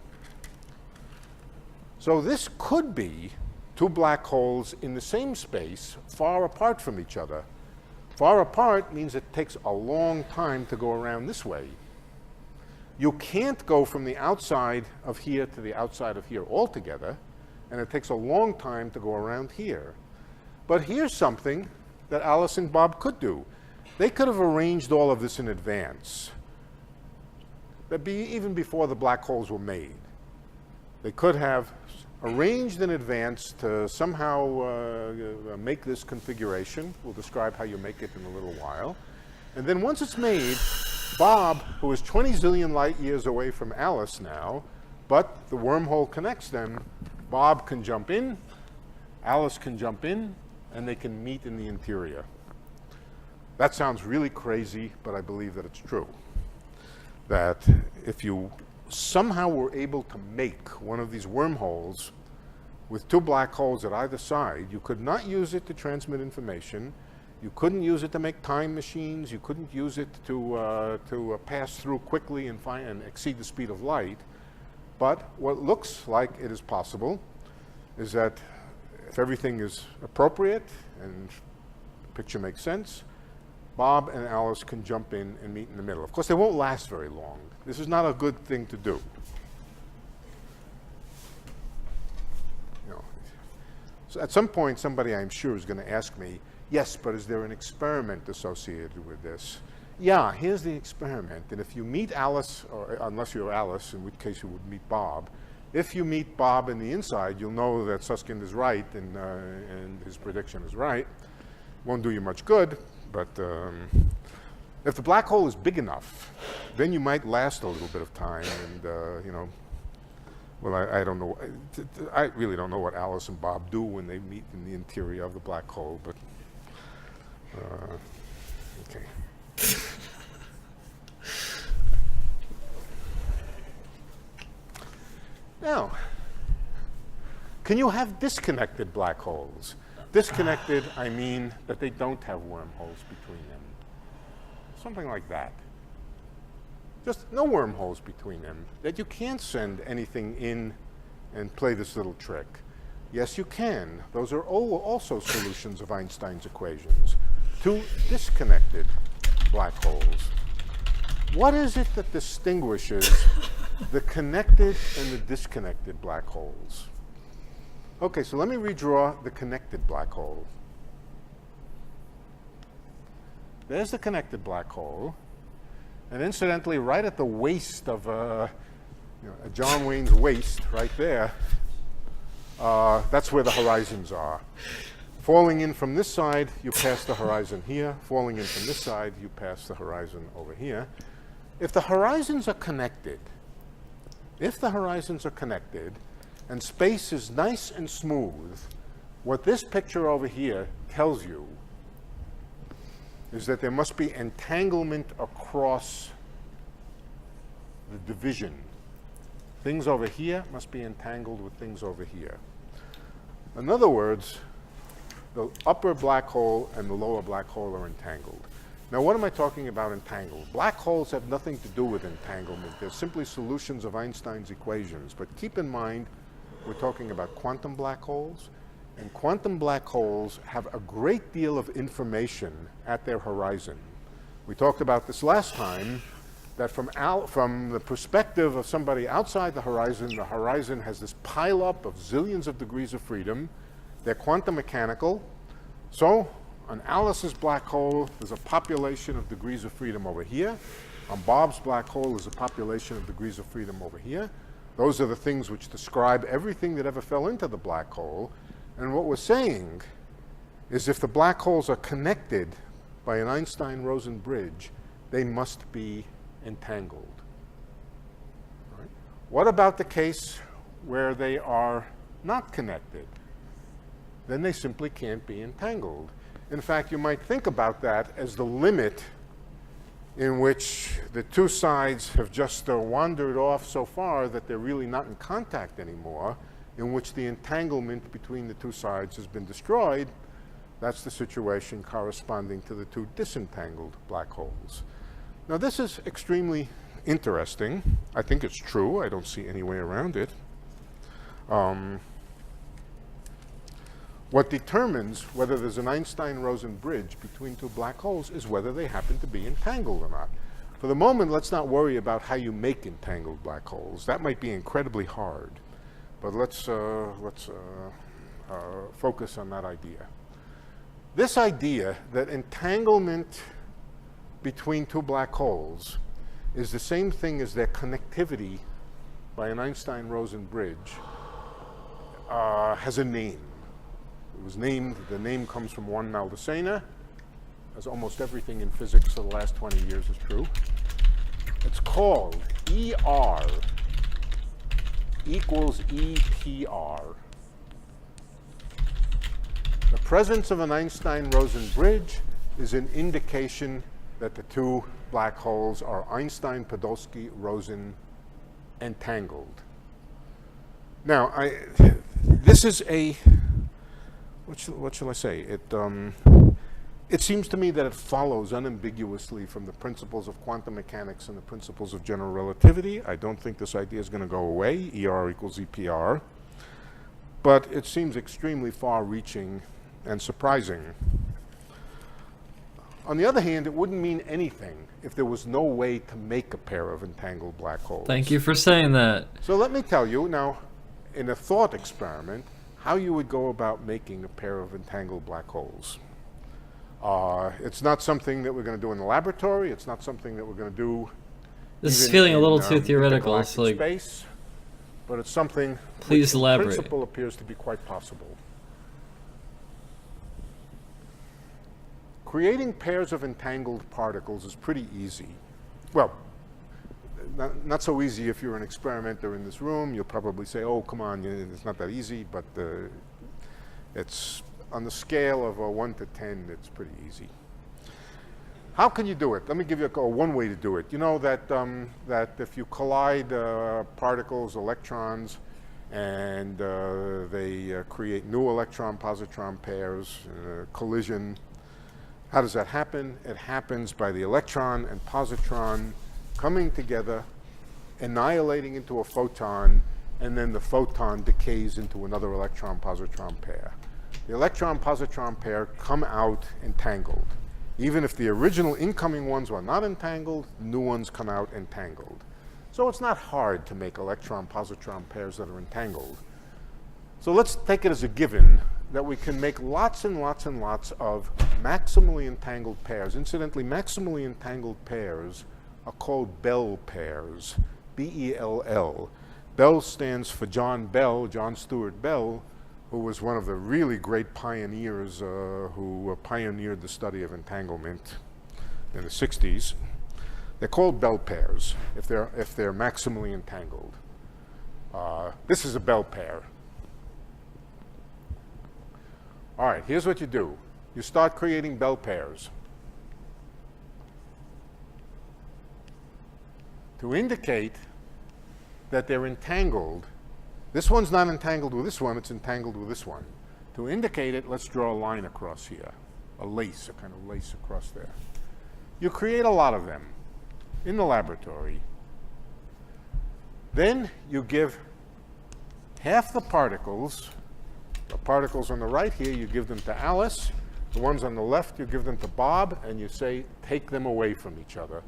D: So this could be two black holes in the same space, far apart from each other. Far apart means it takes a long time to go around this way. You can't go from the outside of here to the outside of here altogether, and it takes a long time to go around here. But here's something that Alice and Bob could do. They could have arranged all of this in advance, even before the black holes were made. They could have arranged in advance to somehow make this configuration. We'll describe how you make it in a little while. And then once it's made, Bob, who is 20 zillion light years away from Alice now, but the wormhole connects them, Bob can jump in, Alice can jump in, and they can meet in the interior. That sounds really crazy, but I believe that it's true. That if you somehow were able to make one of these wormholes with two black holes at either side, you could not use it to transmit information. You couldn't use it to make time machines. You couldn't use it to pass through quickly and exceed the speed of light. But what looks like it is possible is that if everything is appropriate and the picture makes sense, Bob and Alice can jump in and meet in the middle. Of course, they won't last very long. This is not a good thing to do. So at some point, somebody I'm sure is going to ask me, yes, but is there an experiment associated with this? Yeah, here's the experiment. And if you meet Alice, or unless you're Alice, in which case you would meet Bob, if you meet Bob in the inside, you'll know that Susskind is right and his prediction is right. Won't do you much good, but if the black hole is big enough, then you might last a little bit of time. And, well, I don't know. I really don't know what Alice and Bob do when they meet in the interior of the black hole, but okay. Now, can you have disconnected black holes? Disconnected, I mean that they don't have wormholes between them. Something like that. Just no wormholes between them, that you can't send anything in and play this little trick. Yes, you can. Those are also solutions of Einstein's equations. Two disconnected black holes. What is it that distinguishes the connected and the disconnected black holes? Okay, so let me redraw the connected black hole. There's the connected black hole. And incidentally, right at the waist of John Wayne's waist, right there, that's where the horizons are. Falling in from this side, you pass the horizon here. Falling in from this side, you pass the horizon over here. If the horizons are connected, and space is nice and smooth, What this picture over here tells you is that there must be entanglement across the division. Things over here must be entangled with things over here. In other words, the upper black hole and the lower black hole are entangled. Now, what am I talking about entangled? Black holes have nothing to do with entanglement. They're simply solutions of Einstein's equations. But keep in mind, we're talking about quantum black holes. And quantum black holes have a great deal of information at their horizon. We talked about this last time, that from the perspective of somebody outside the horizon has this pileup of zillions of degrees of freedom. They're quantum mechanical. So on Alice's black hole, there's a population of degrees of freedom over here. On Bob's black hole, there's a population of degrees of freedom over here. Those are the things which describe everything that ever fell into the black hole. And what we're saying is if the black holes are connected by an Einstein-Rosen bridge, they must be entangled. Right? What about the case where they are not connected? Then they simply can't be entangled. In fact, you might think about that as the limit in which the two sides have just wandered off so far that they're really not in contact anymore, in which the entanglement between the two sides has been destroyed. That's the situation corresponding to the two disentangled black holes. Now, this is extremely interesting. I think it's true. I don't see any way around it. What determines whether there's an Einstein-Rosen bridge between two black holes is whether they happen to be entangled or not. For the moment, let's not worry about how you make entangled black holes. That might be incredibly hard. But let's focus on that idea. This idea that entanglement between two black holes is the same thing as their connectivity by an Einstein-Rosen bridge has a name. It was named, the name comes from Juan Maldacena, as almost everything in physics for the last 20 years is true. It's called ER equals EPR. The presence of an Einstein-Rosen bridge is an indication that the two black holes are Einstein-Podolsky-Rosen entangled. Now, this is a, what shall I say? It seems to me that it follows unambiguously from the principles of quantum mechanics and the principles of general relativity. I don't think this idea is going to go away, ER equals EPR. But it seems extremely far-reaching and surprising. On the other hand, it wouldn't mean anything if there was no way to make a pair of entangled black holes.
A: Thank you for saying that.
D: So let me tell you now, in a thought experiment, how you would go about making a pair of entangled black holes. It's not something that we're going to do in the laboratory. It's not something that we're going to do.
A: This is feeling a little too theoretical.
D: It's like space, but it's something.
A: Please elaborate.
D: In principle, appears to be quite possible. Creating pairs of entangled particles is pretty easy. Well, not so easy if you're an experimenter in this room. You'll probably say, "Oh, come on, it's not that easy." But it's on the scale of 1 to 10, it's pretty easy. How can you do it? Let me give you one way to do it. You know that that if you collide particles, electrons, and they create new electron-positron pairs, collision. How does that happen? It happens by the electron and positron coming together, annihilating into a photon, and then the photon decays into another electron-positron pair. The electron-positron pair come out entangled. Even if the original incoming ones were not entangled, new ones come out entangled. So it's not hard to make electron-positron pairs that are entangled. So let's take it as a given that we can make lots and lots and lots of maximally entangled pairs. Incidentally, maximally entangled pairs are called Bell pairs, B-E-L-L. Bell stands for John Bell, John Stuart Bell, who was one of the really great pioneers who pioneered the study of entanglement in the 60s. They're called Bell pairs if they're maximally entangled. This is a Bell pair. All right, here's what you do. You start creating bell pairs. To indicate that they're entangled, this one's not entangled with this one, it's entangled with this one. To indicate it, let's draw a line across here, a lace, a kind of lace across there. You create a lot of them in the laboratory. Then you give half the particles on the right here, you give them to Alice. The ones on the left, you give them to Bob, and you say, take them away from each other.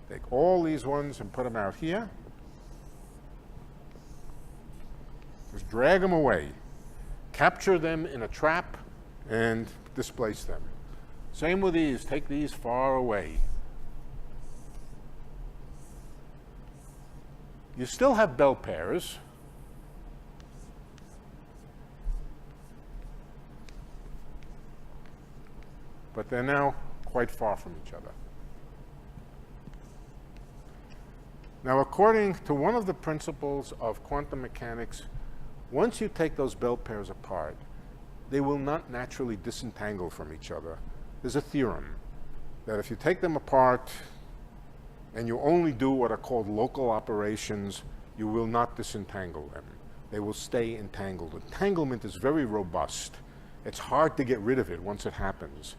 D: Take all these ones and put them out here. Just drag them away. Capture them in a trap and displace them. Same with these. Take these far away. You still have bell pairs. But they're now quite far from each other. Now, according to one of the principles of quantum mechanics, once you take those bell pairs apart, they will not naturally disentangle from each other. There's a theorem that if you take them apart and you only do what are called local operations, you will not disentangle them. They will stay entangled. Entanglement is very robust. It's hard to get rid of it once it happens.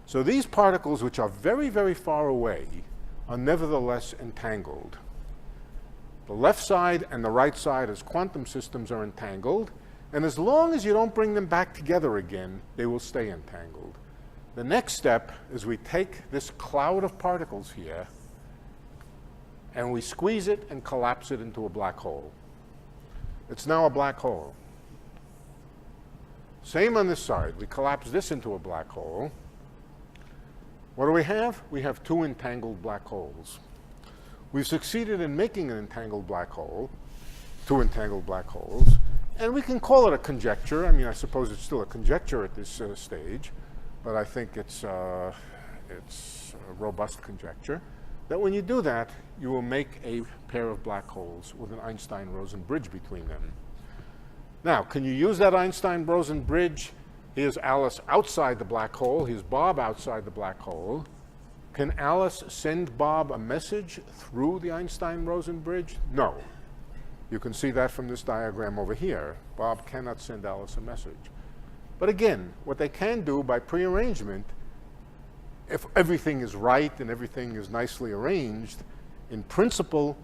D: So these particles, which are very, very far away, are nevertheless entangled. The left side and the right side as quantum systems are entangled, and as long as you don't bring them back together again, they will stay entangled. The next step is we take this cloud of particles here, and we squeeze it and collapse it into a black hole. It's now a black hole. Same on this side. We collapse this into a black hole. What do we have? We have two entangled black holes. We've succeeded in making an entangled black hole, two entangled black holes, and we can call it a conjecture. I mean, I suppose it's still a conjecture at this stage, but I think it's a robust conjecture, that when you do that, you will make a pair of black holes with an Einstein-Rosen bridge between them. Now, can you use that Einstein-Rosen bridge? Here's Alice outside the black hole. Here's Bob outside the black hole. Can Alice send Bob a message through the Einstein-Rosen bridge? No. You can see that from this diagram over here. Bob cannot send Alice a message. But again, what they can do by prearrangement, if everything is right and everything is nicely arranged, in principle,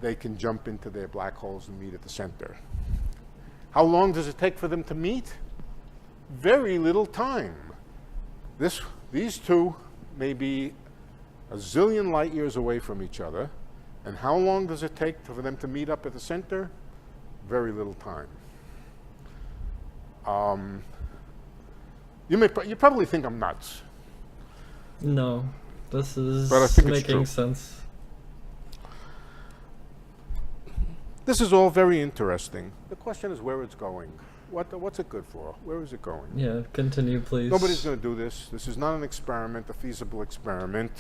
D: they can jump into their black holes and meet at the center. How long does it take for them to meet? Very little time. These two may be a zillion light years away from each other. And how long does it take for them to meet up at the center? Very little time. You probably think I'm nuts.
A: No, this is
D: But I think it's
A: making
D: true.
A: sense.
D: This is all very interesting. The question is where it's going. What's it good for? Where is it going?
A: Yeah, continue, please.
D: Nobody's going to do this. This is not an experiment, a feasible experiment.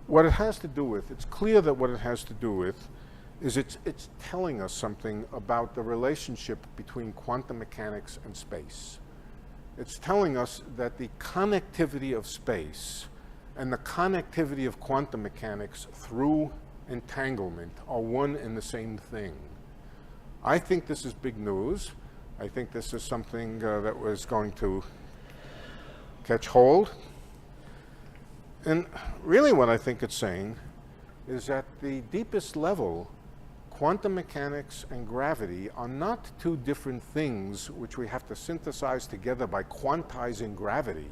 D: What it has to do with, it's clear that what it has to do with is it's telling us something about the relationship between quantum mechanics and space. It's telling us that the connectivity of space and the connectivity of quantum mechanics through entanglement are one and the same thing. I think this is big news. I think this is something that was going to catch hold. And really what I think it's saying is at the deepest level, quantum mechanics and gravity are not two different things which we have to synthesize together by quantizing gravity.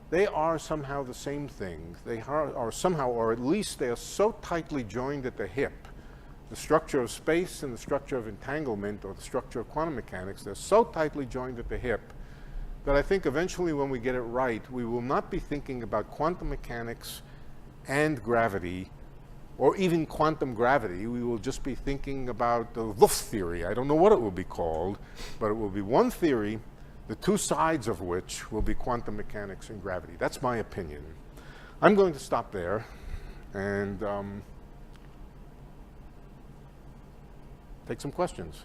D: They are somehow the same thing. They are somehow, or at least they are so tightly joined at the hip, the structure of space and the structure of entanglement, or the structure of quantum mechanics, they're so tightly joined at the hip that I think eventually when we get it right, we will not be thinking about quantum mechanics and gravity, or even quantum gravity. We will just be thinking about the Wolf theory. I don't know what it will be called, but it will be one theory, the two sides of which will be quantum mechanics and gravity. That's my opinion. I'm going to stop there and take some questions.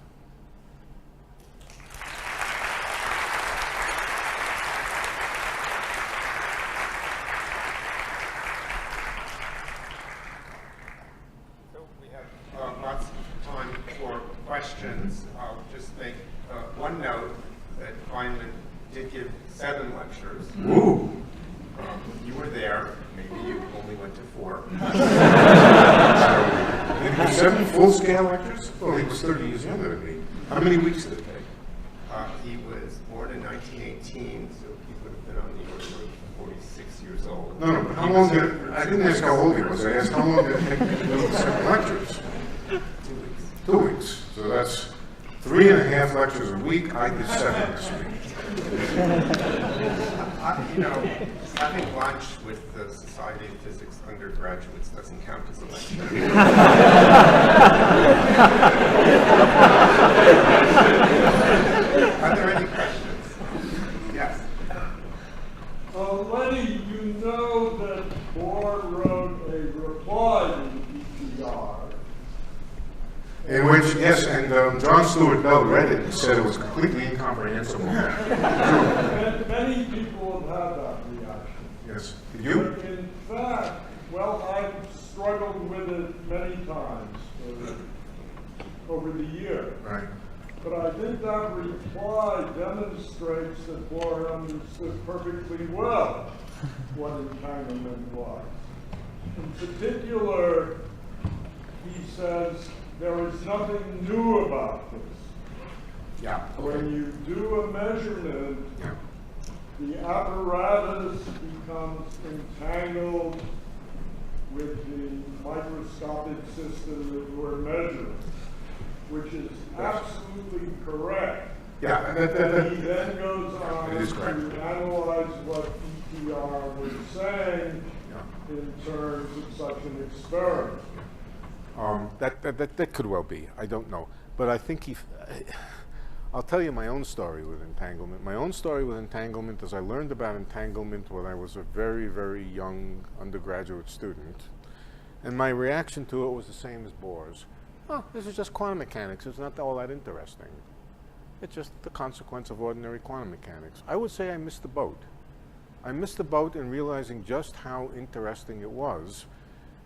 C: that Feynman did give 7 lectures.
D: Ooh.
C: You were there. Maybe you only went to 4.
D: Did he give 7 full-scale lectures? Well, he was 30 years younger than me. How many weeks did it take?
C: He was born in 1918, so he would have been on the order of 46 years old.
D: No, but how long did it, I didn't ask how old he was, I asked how long did it take to do the 7 lectures?
C: 2 weeks.
D: 2 weeks. So that's 3.5 lectures a week. I did 7 this week.
C: Having lunch with the Society of Physics undergraduates doesn't count as a lecture. Are there any questions? Yes.
E: Lenny, you know that Bohr wrote a reply to EPR.
D: In which, yes, and John Stuart Bell read it and said it was completely incomprehensible.
E: Many people have had that reaction.
D: Yes. Did you?
E: But in fact, well, I've struggled with it many times over the year.
D: Right.
E: But I think that reply demonstrates that Bohr understood perfectly well what entanglement was. In particular, he says, there is nothing new about this.
D: Yeah.
E: When you do a measurement,
D: Yeah.
E: the apparatus becomes entangled with the microscopic system that you are measuring, which is absolutely correct.
D: Yeah.
E: And he then goes on
D: It is correct.
E: to analyze what EPR was saying
D: Yeah.
E: in terms of such an experiment.
D: That could well be. I don't know. But I think I'll tell you my own story with entanglement. My own story with entanglement is I learned about entanglement when I was a very, very young undergraduate student. And my reaction to it was the same as Bohr's. Oh, this is just quantum mechanics. It's not all that interesting. It's just the consequence of ordinary quantum mechanics. I would say I missed the boat. I missed the boat in realizing just how interesting it was.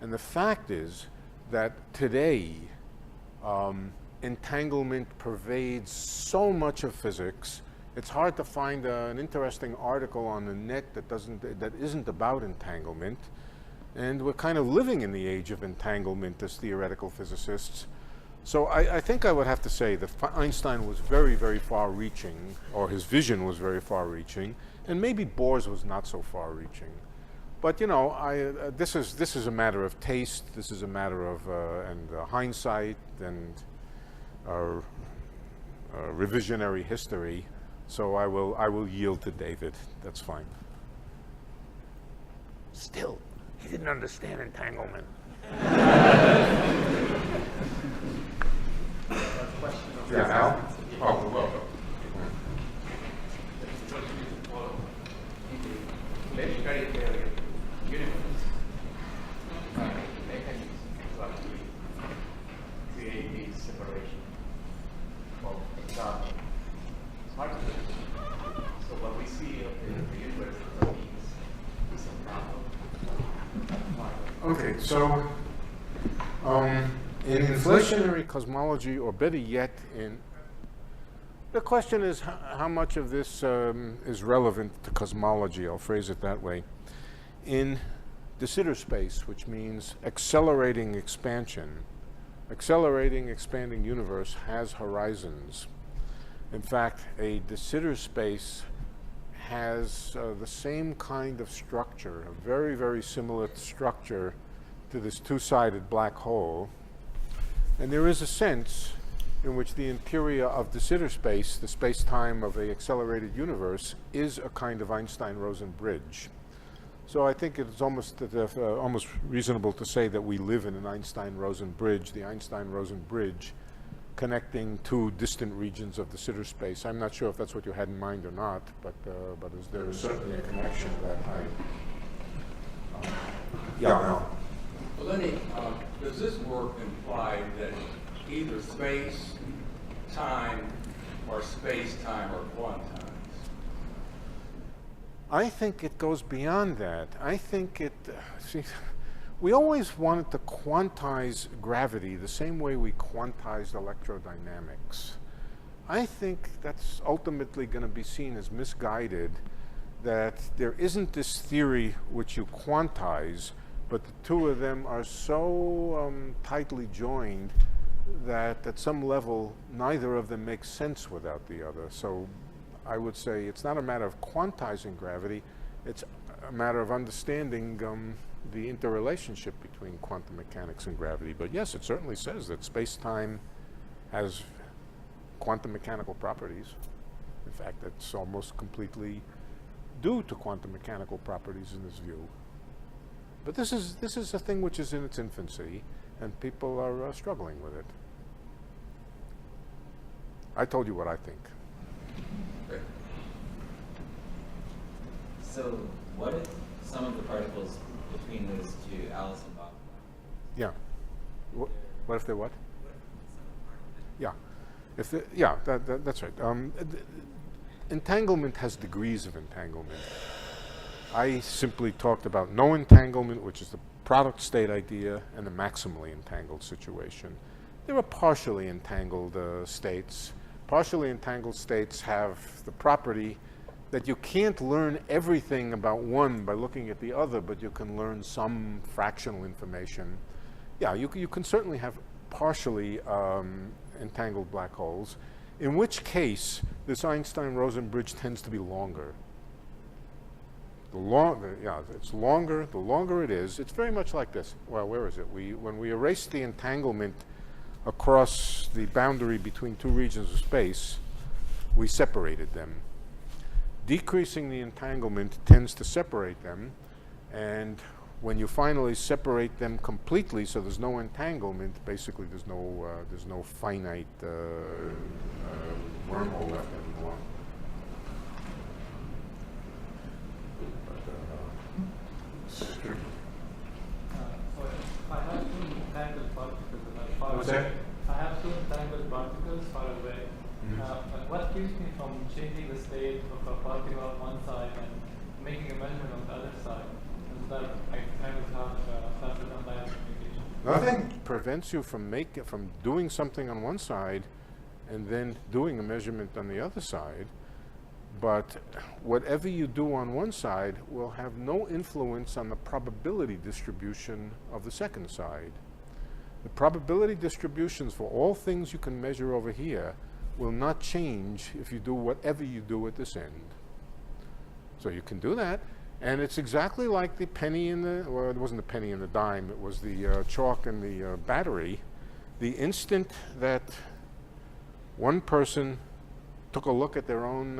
D: And the fact is that today, entanglement pervades so much of physics. It's hard to find an interesting article on the net that isn't about entanglement. And we're kind of living in the age of entanglement as theoretical physicists. So I think I would have to say that Einstein was very, very far-reaching, or his vision was very far-reaching, and maybe Bohr's was not so far-reaching. But you know, this is a matter of taste. This is a matter of hindsight and revisionary history. So I will yield to David. That's fine. Still, he didn't understand entanglement. Yeah, Al? Oh, welcome.
F: Very universe mechanisms that we create this separation of example. It's hard to do. So what we see of the universe is a
D: Okay, so in inflationary cosmology, or better yet, the question is how much of this is relevant to cosmology. I'll phrase it that way. In de Sitter space, which means accelerating expansion, accelerating, expanding universe has horizons. In fact, a de Sitter space has the same kind of structure, a very, very similar structure to this two-sided black hole. And there is a sense in which the interior of de Sitter space, the space-time of an accelerated universe, is a kind of Einstein-Rosen bridge. So I think it's almost reasonable to say that we live in an Einstein-Rosen bridge, the Einstein-Rosen bridge connecting two distant regions of de Sitter space. I'm not sure if that's what you had in mind or not, but there is certainly a connection that yeah, no.
G: Well, Lenny, does this work imply that either space, time, or space-time are quantize?
D: I think it goes beyond that. I think it, see, we always wanted to quantize gravity the same way we quantized electrodynamics. I think that's ultimately going to be seen as misguided, that there isn't this theory which you quantize, but the two of them are so tightly joined that at some level neither of them makes sense without the other. So I would say it's not a matter of quantizing gravity, it's a matter of understanding the interrelationship between quantum mechanics and gravity. But yes, it certainly says that space-time has quantum mechanical properties. In fact, it's almost completely due to quantum mechanical properties in this view. But this is a thing which is in its infancy, and people are struggling with it. I told you what I think.
G: Okay.
H: So what if some of the particles between those two, Alice and Bob?
D: Yeah. What if they're what? Yeah. If the, yeah, that's right. Entanglement has degrees of entanglement. I simply talked about no entanglement, which is the product state idea, and the maximally entangled situation. There are partially entangled states. Partially entangled states have the property that you can't learn everything about one by looking at the other, but you can learn some fractional information. Yeah, you can certainly have partially entangled black holes, in which case this Einstein-Rosen bridge tends to be longer. It's longer. The longer it is, it's very much like this. Well, where is it? When we erase the entanglement across the boundary between two regions of space, we separated them. Decreasing the entanglement tends to separate them, and when you finally separate them completely, so there's no entanglement, basically there's no finite wormhole left anymore.
I: So if I have two entangled particles that are far
D: What's
I: away.
D: that?
I: I have two entangled particles far away. What keeps me from changing the state of a particle on one side and making a measurement on the other side? So that I kind of have faster than light communication.
D: Nothing prevents you from doing something on one side and then doing a measurement on the other side. But whatever you do on one side will have no influence on the probability distribution of the second side. The probability distributions for all things you can measure over here will not change if you do whatever you do at this end. So you can do that, and it's exactly like the penny in the, well, it wasn't the penny and the dime, it was the chalk and the battery. The instant that one person took a look at their own,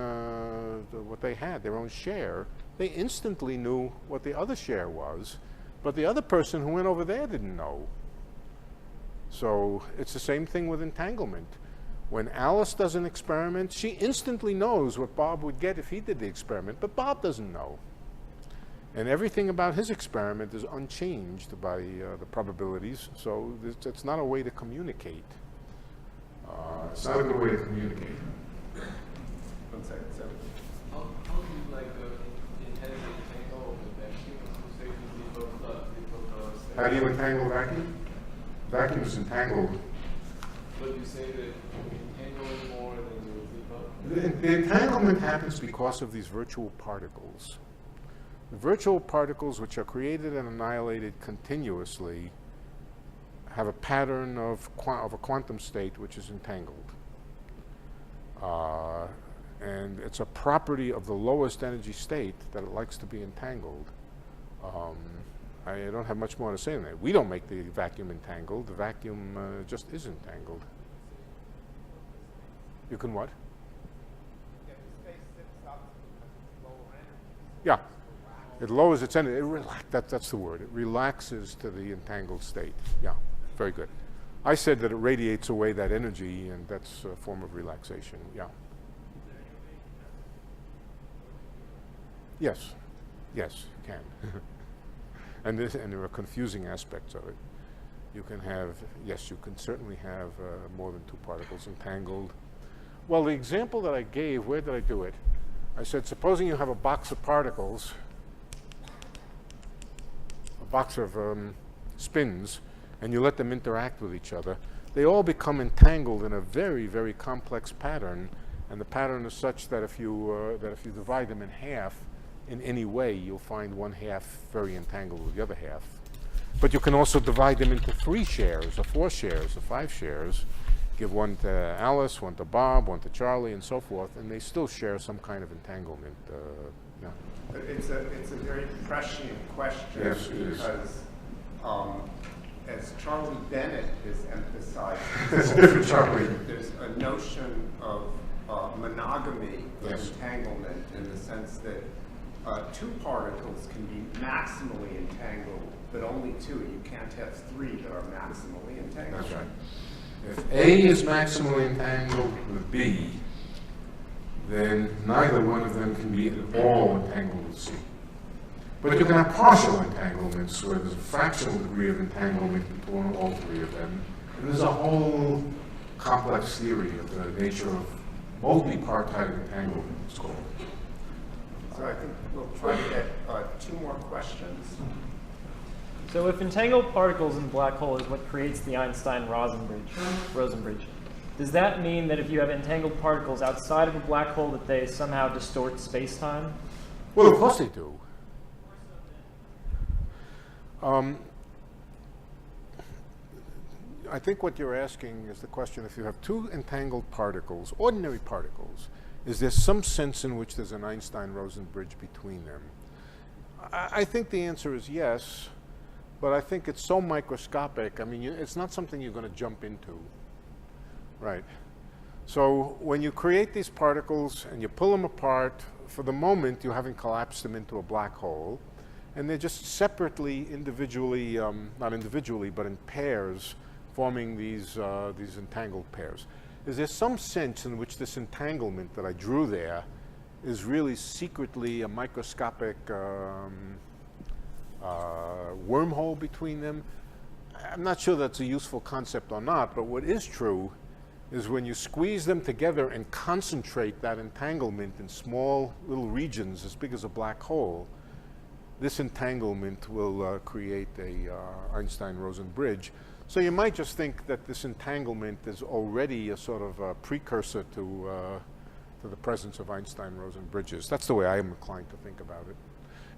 D: what they had, their own share, they instantly knew what the other share was, but the other person who went over there didn't know. So it's the same thing with entanglement. When Alice does an experiment, she instantly knows what Bob would get if he did the experiment, but Bob doesn't know. And everything about his experiment is unchanged by the probabilities, so it's not a way to communicate. It's not a good way to communicate.
G: One second, so.
I: How do you like inherently entangle the vacuum?
D: How do you entangle vacuum? Vacuum is entangled.
I: But you say that you entangle more than you zip up?
D: The entanglement happens because of these virtual particles. The virtual particles, which are created and annihilated continuously, have a pattern of a quantum state which is entangled. And it's a property of the lowest energy state that it likes to be entangled. I don't have much more to say on that. We don't make the vacuum entangled. The vacuum just is entangled. You can what? Yeah. It lowers its energy. That's the word. It relaxes to the entangled state. Yeah, very good. I said that it radiates away that energy, and that's a form of relaxation. Yeah. Yes. Yes, you can. And there are confusing aspects of it. You can have, yes, you can certainly have more than two particles entangled. Well, the example that I gave, where did I do it? I said, supposing you have a box of particles, a box of spins, and you let them interact with each other. they all become entangled in a very, very complex pattern, and the pattern is such that if you divide them in half in any way, you'll find one half very entangled with the other half. But you can also divide them into 3 shares, or 4 shares, or 5 shares. Give one to Alice, one to Bob, one to Charlie, and so forth, and they still share some kind of entanglement. Yeah.
C: But it's a very prescient question,
D: Yes, it is.
C: because as Charlie Bennett has emphasized,
D: That's a different Charlie.
C: there's a notion of monogamy of
D: Yes.
C: entanglement, in the sense that 2 particles can be maximally entangled, but only 2. You can't have 3 that are maximally entangled.
D: That's right. If A is maximally entangled with B, then neither one of them can be at all entangled with C. But you can have partial entanglements where there's a fractional degree of entanglement between all 3 of them. And there's a whole complex theory of the nature of multipartite entanglement, it's called.
C: So I think we'll try to get 2 more questions.
J: So if entangled particles in a black hole is what creates the Einstein-Rosen bridge, does that mean that if you have entangled particles outside of a black hole that they somehow distort space-time?
D: Well, of course they do. I think what you're asking is the question, if you have 2 entangled particles, ordinary particles, is there some sense in which there's an Einstein-Rosen bridge between them? I think the answer is yes, but I think it's so microscopic. I mean, it's not something you're going to jump into, right? So when you create these particles and you pull them apart, for the moment you haven't collapsed them into a black hole, and they're just separately, individually, not individually, but in pairs, forming these entangled pairs. Is there some sense in which this entanglement that I drew there is really secretly a microscopic wormhole between them? I'm not sure that's a useful concept or not, but what is true is when you squeeze them together and concentrate that entanglement in small little regions as big as a black hole, this entanglement will create a Einstein-Rosen bridge. So you might just think that this entanglement is already a sort of a precursor to the presence of Einstein-Rosen bridges. That's the way I am inclined to think about it.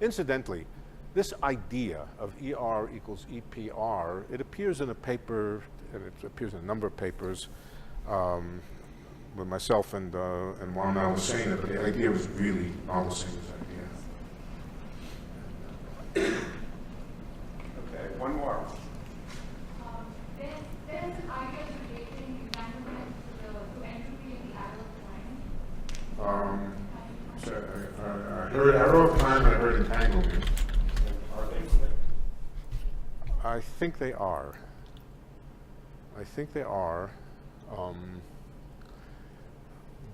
D: Incidentally, this idea of ER equals EPR, it appears in a paper, and it appears in a number of papers with myself and Juan Almacena, but the idea was really Almacena's idea.
C: Okay, one more.
K: There's an idea of relating entanglement to entropy in the arrow of time.
D: So I heard arrow of time and I heard entanglement.
C: Are they?
D: I think they are. I think they are.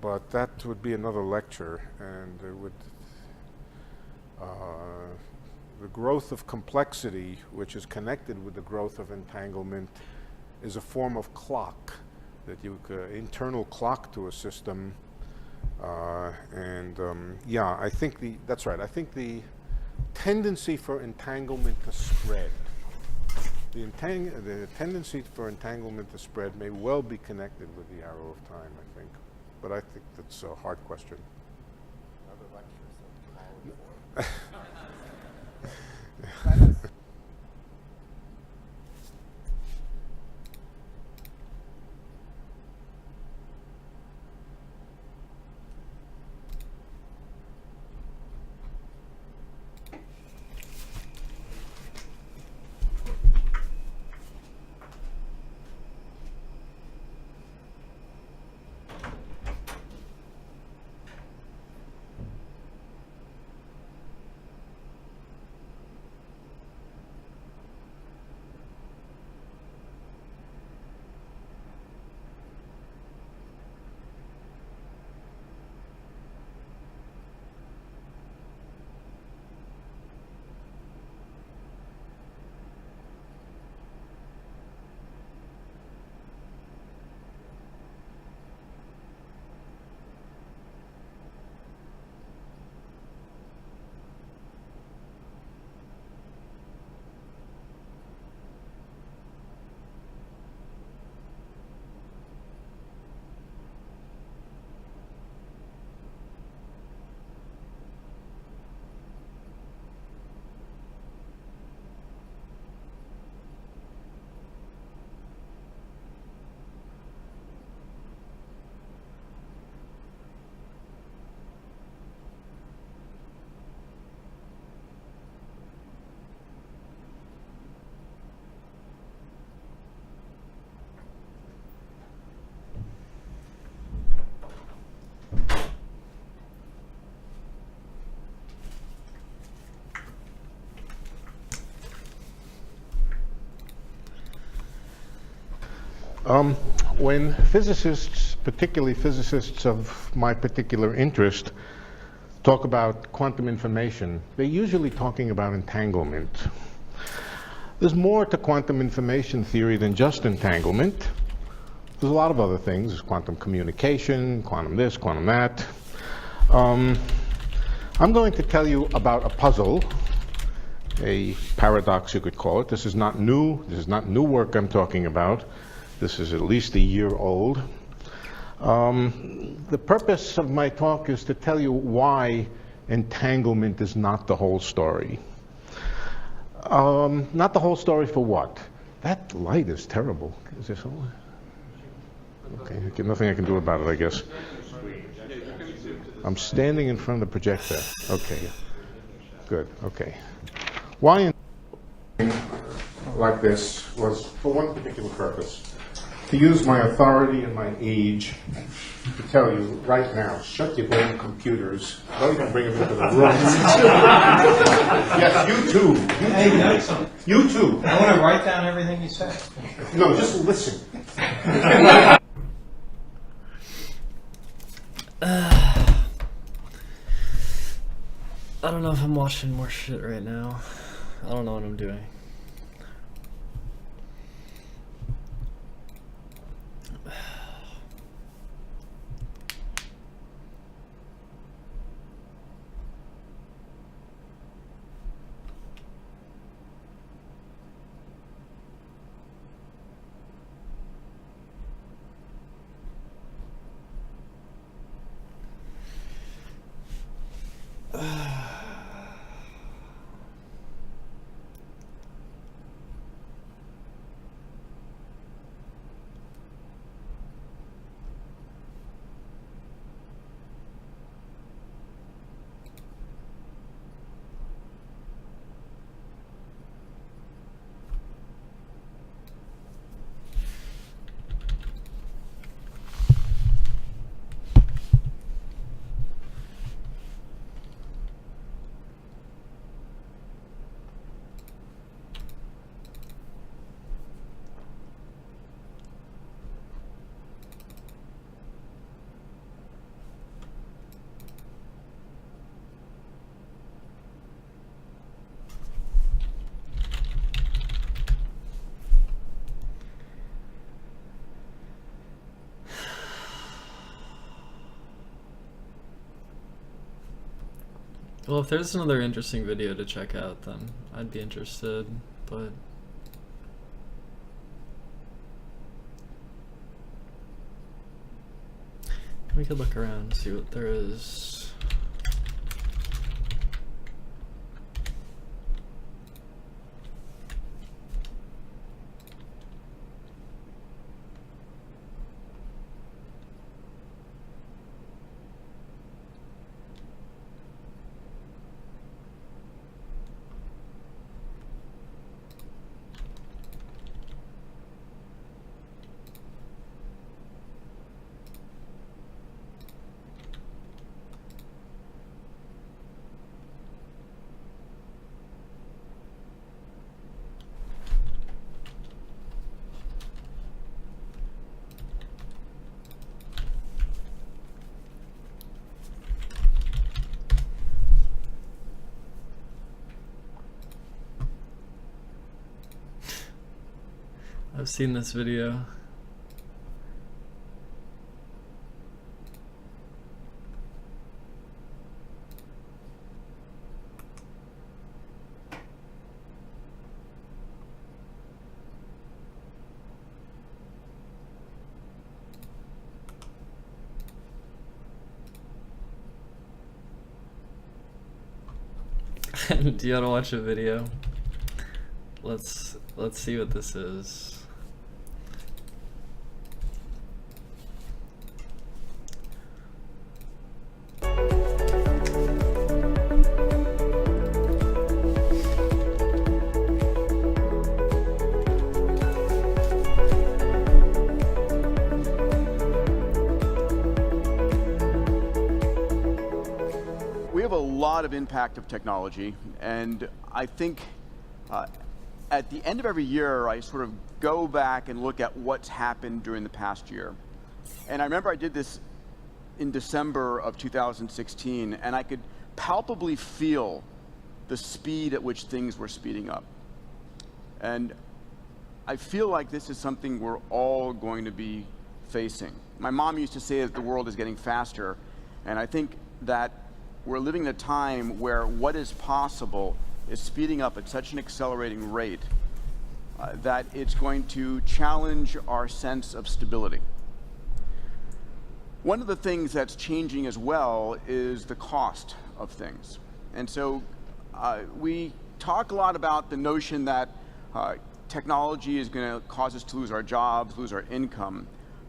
D: But that would be another lecture, and it would the growth of complexity, which is connected with the growth of entanglement, is a form of clock, that you could internal clock to a system. Yeah, I think that's right. I think the tendency for entanglement to spread, the tendency for entanglement to spread may well be connected with the arrow of time, I think. But I think that's a hard question.
C: Another lecture, so
D: When physicists, particularly physicists of my particular interest, talk about quantum information, they're usually talking about entanglement. There's more to quantum information theory than just entanglement. There's a lot of other things. There's quantum communication, quantum this, quantum that. I'm going to tell you about a puzzle, a paradox you could call it. This is not new. This is not new work I'm talking about. This is at least a year old. The purpose of my talk is to tell you why entanglement is not the whole story. Not the whole story for what? That light is terrible. Is this all? Okay, nothing I can do about it, I guess. I'm standing in front of the projector. Okay, good, okay. Why like this was for one particular purpose. To use my authority and my age to tell you right now, shut your damn computers. Don't even bring them into the room. Yes, you too. You too.
L: I want to write down everything you said.
D: No, just listen.
A: I don't know if I'm watching more shit right now. I don't know what I'm doing. Well, if there's another interesting video to check out, then I'd be interested, but... we could look around and see what there is. I've seen this video. Do you want to watch a video? Let's see what this is.
M: We have a lot of impact of technology, and I think at the end of every year, I sort of go back and look at what's happened during the past year. And I remember I did this in December of 2016, and I could palpably feel the speed at which things were speeding up. And I feel like this is something we're all going to be facing. My mom used to say that the world is getting faster, and I think that we're living in a time where what is possible is speeding up at such an accelerating rate that it's going to challenge our sense of stability. One of the things that's changing as well is the cost of things. And so we talk a lot about the notion that technology is going to cause us to lose our jobs, lose our income.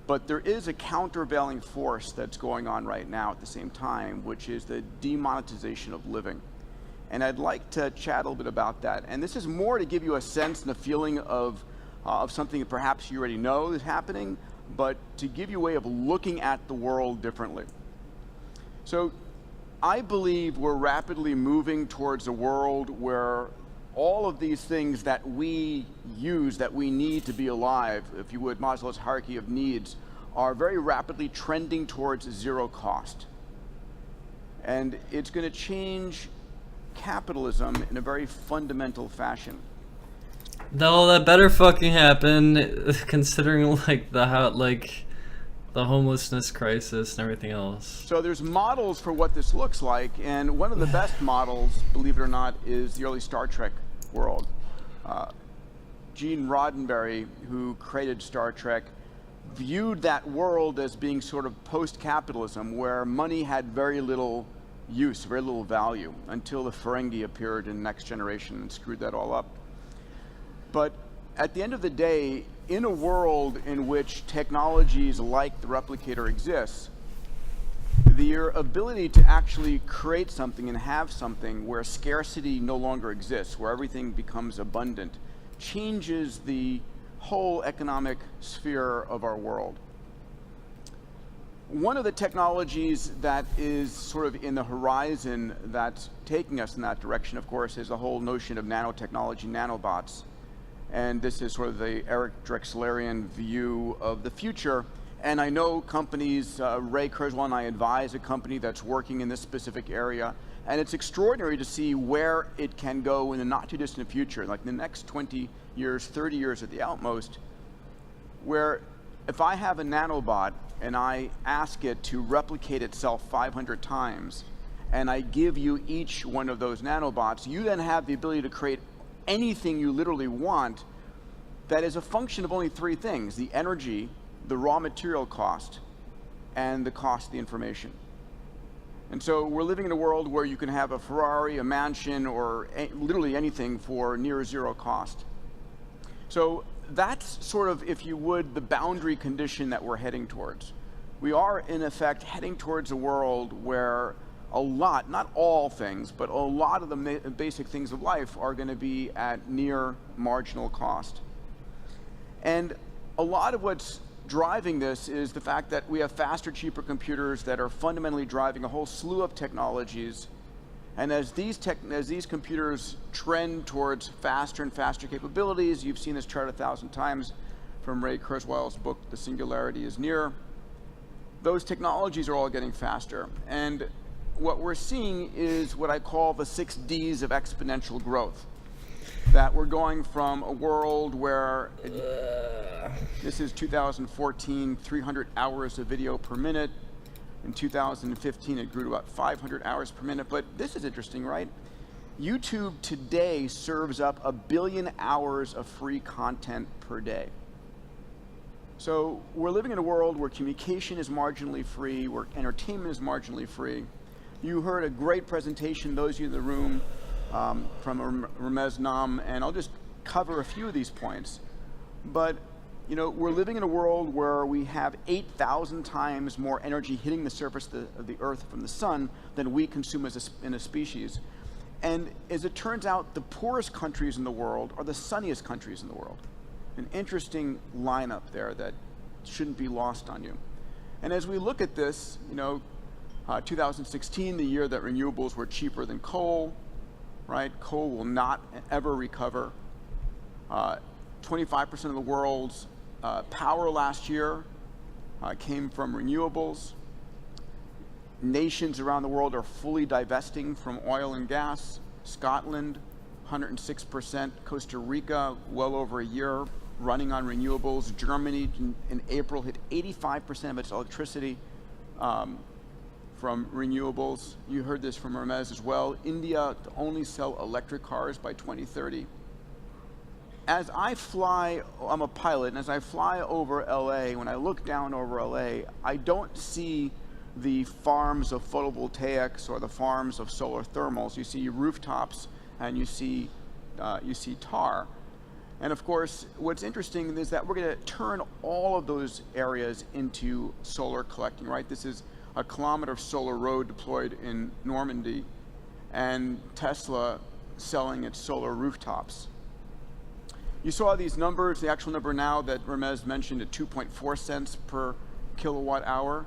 M: But there is a countervailing force that's going on right now at the same time, which is the demonetization of living. And I'd like to chat a little bit about that. And this is more to give you a sense and a feeling of something that perhaps you already know is happening, but to give you a way of looking at the world differently. So I believe we're rapidly moving towards a world where all of these things that we use, that we need to be alive, if you would, Maslow's hierarchy of needs, are very rapidly trending towards zero cost. And it's going to change capitalism in a very fundamental fashion.
A: No, that better fucking happen, considering like the homelessness crisis and everything else.
M: So there's models for what this looks like, and one of the best models, believe it or not, is the early Star Trek world. Gene Roddenberry, who created Star Trek, viewed that world as being sort of post-capitalism, where money had very little use, very little value, until the Ferengi appeared in Next Generation and screwed that all up. But at the end of the day, in a world in which technologies like the replicator exists, your ability to actually create something and have something where scarcity no longer exists, where everything becomes abundant, changes the whole economic sphere of our world. One of the technologies that is sort of in the horizon that's taking us in that direction, of course, is the whole notion of nanotechnology, nanobots. And this is sort of the Eric Drexlerian view of the future. And I know companies, Ray Kurzweil and I advise a company that's working in this specific area. And it's extraordinary to see where it can go in the not too distant future, like the next 20 years, 30 years at the outmost, where if I have a nanobot and I ask it to replicate itself 500 times, and I give you each one of those nanobots, you then have the ability to create anything you literally want that is a function of only three things: the energy, the raw material cost, and the cost of the information. And so we're living in a world where you can have a Ferrari, a mansion, or literally anything for near zero cost. So that's sort of, if you would, the boundary condition that we're heading towards. We are, in effect, heading towards a world where a lot, not all things, but a lot of the basic things of life are going to be at near marginal cost. And a lot of what's driving this is the fact that we have faster, cheaper computers that are fundamentally driving a whole slew of technologies. And as these computers trend towards faster and faster capabilities, you've seen this chart 1,000 times from Ray Kurzweil's book, The Singularity is Near. Those technologies are all getting faster. And what we're seeing is what I call the 6 Ds of exponential growth. That we're going from a world where, this is 2014, 300 hours of video per minute. In 2015, it grew to about 500 hours per minute. But this is interesting, right? YouTube today serves up 1 billion hours of free content per day. So we're living in a world where communication is marginally free, where entertainment is marginally free. You heard a great presentation, those of you in the room, from Ramez Nam, and I'll just cover a few of these points. But you know, we're living in a world where we have 8,000 times more energy hitting the surface of the Earth from the sun than we consume in a species. And as it turns out, the poorest countries in the world are the sunniest countries in the world. An interesting lineup there that shouldn't be lost on you. And as we look at this, you know, 2016, the year that renewables were cheaper than coal, right? Coal will not ever recover. 25% of the world's power last year came from renewables. Nations around the world are fully divesting from oil and gas. Scotland, 106%. Costa Rica, well over a year running on renewables. Germany, in April, hit 85% of its electricity from renewables. You heard this from Hermes as well. India to only sell electric cars by 2030. As I fly, I'm a pilot, and as I fly over LA, when I look down over LA, I don't see the farms of photovoltaics or the farms of solar thermals. You see rooftops and you see tar. And of course, what's interesting is that we're going to turn all of those areas into solar collecting, right? This is a kilometer of solar road deployed in Normandy, and Tesla selling its solar rooftops. You saw these numbers, the actual number now that Hermes mentioned at 2.4 cents per kilowatt hour.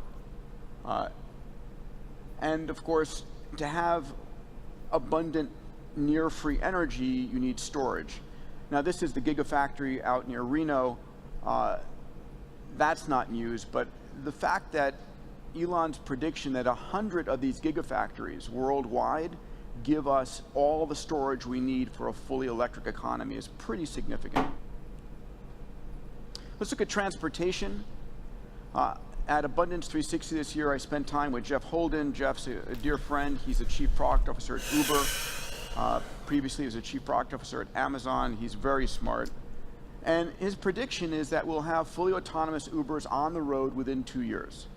M: And of course, to have abundant near-free energy, you need storage. Now this is the gigafactory out near Reno. That's not news, but the fact that Elon's prediction that 100 of these gigafactories worldwide give us all the storage we need for a fully electric economy is pretty significant. Let's look at transportation. At Abundance 360 this year, I spent time with Jeff Holden. Jeff's a dear friend. He's a chief product officer at Uber. Previously, he was a chief product officer at Amazon. He's very smart. And his prediction is that we'll have fully autonomous Ubers on the road within 2 years.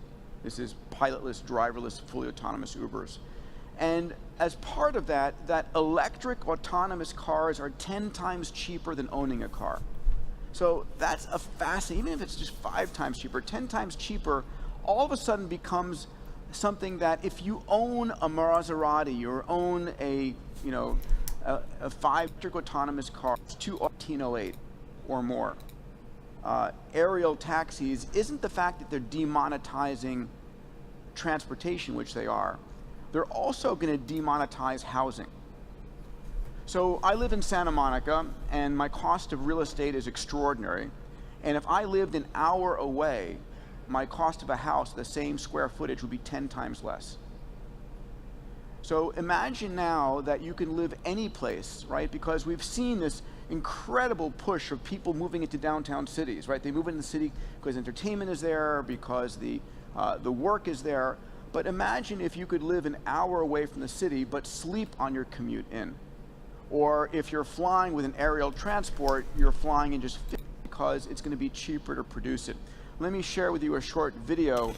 M: This is pilotless, driverless, fully autonomous Ubers. And as part of that, that electric autonomous cars are 10 times cheaper than owning a car. So that's a fascinating, even if it's just 5 times cheaper, 10 times cheaper, all of a sudden becomes something that if you own a Maserati or own a 5 electric autonomous car, it's 1808 or more. Aerial taxis isn't the fact that they're demonetizing transportation, which they are. They're also going to demonetize housing. So I live in Santa Monica, and my cost of real estate is extraordinary. And if I lived an hour away, my cost of a house, the same square footage, would be 10 times less. So imagine now that you can live any place, right? Because we've seen this incredible push of people moving into downtown cities, right? They move into the city because entertainment is there, because the work is there. But imagine if you could live an hour away from the city, but sleep on your commute in. Or if you're flying with an aerial transport, you're flying in just 50 because it's going to be cheaper to produce it. Let me share with you a short video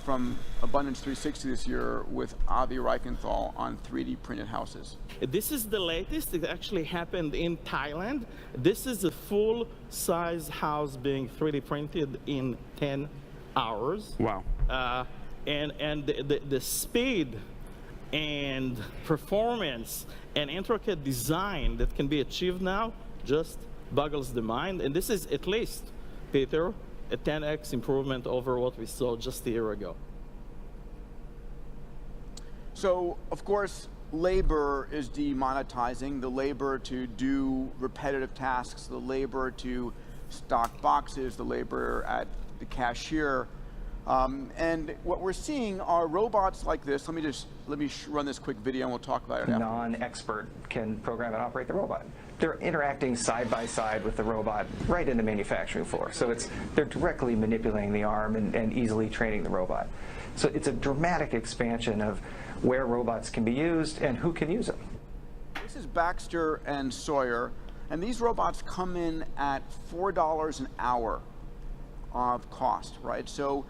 M: from Abundance 360 this year with Avi Reichenthal on 3D printed houses.
N: This is the latest. It actually happened in Thailand. This is a full-size house being 3D printed in 10 hours.
M: Wow.
N: And the speed and performance and intricate design that can be achieved now just boggles the mind. And this is at least, Peter, a 10x improvement over what we saw just a year ago.
M: So, of course, labor is demonetizing, the labor to do repetitive tasks, the labor to stock boxes, the labor at the cashier. And what we're seeing are robots like this. Let me run this quick video and we'll talk about it after.
O: Non-expert can program and operate the robot. They're interacting side by side with the robot right in the manufacturing floor. So they're directly manipulating the arm and easily training the robot. So it's a dramatic expansion of where robots can be used and who can use them.
M: This is Baxter and Sawyer, and these robots come in at $4 an hour of cost, right? So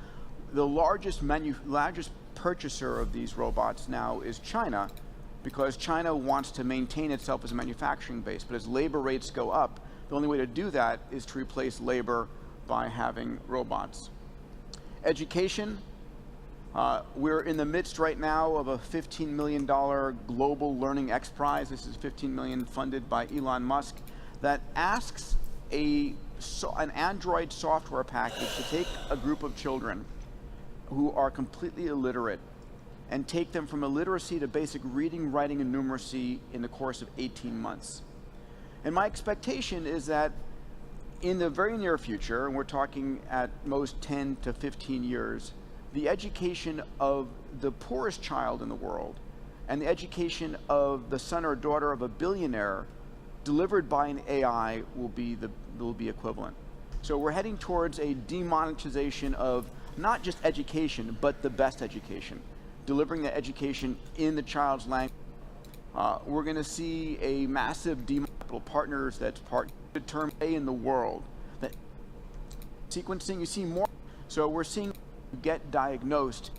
M: the largest purchaser of these robots now is China, because China wants to maintain itself as a manufacturing base. But as labor rates go up, the only way to do that is to replace labor by having robots. Education, we're in the midst right now of a $15 million Global Learning X Prize. This is $15 million funded by Elon Musk that asks an Android software package to take a group of children who are completely illiterate and take them from illiteracy to basic reading, writing, and numeracy in the course of 18 months. And my expectation is that in the very near future, and we're talking at most 10 to 15 years, the education of the poorest child in the world and the education of the son or daughter of a billionaire delivered by an AI will be equivalent. So we're heading towards a demonetization of not just education, but the best education, delivering the education in the child's language. We're going to see a massive partners that's determined in the world. That sequencing, you see more. So we're seeing get diagnosed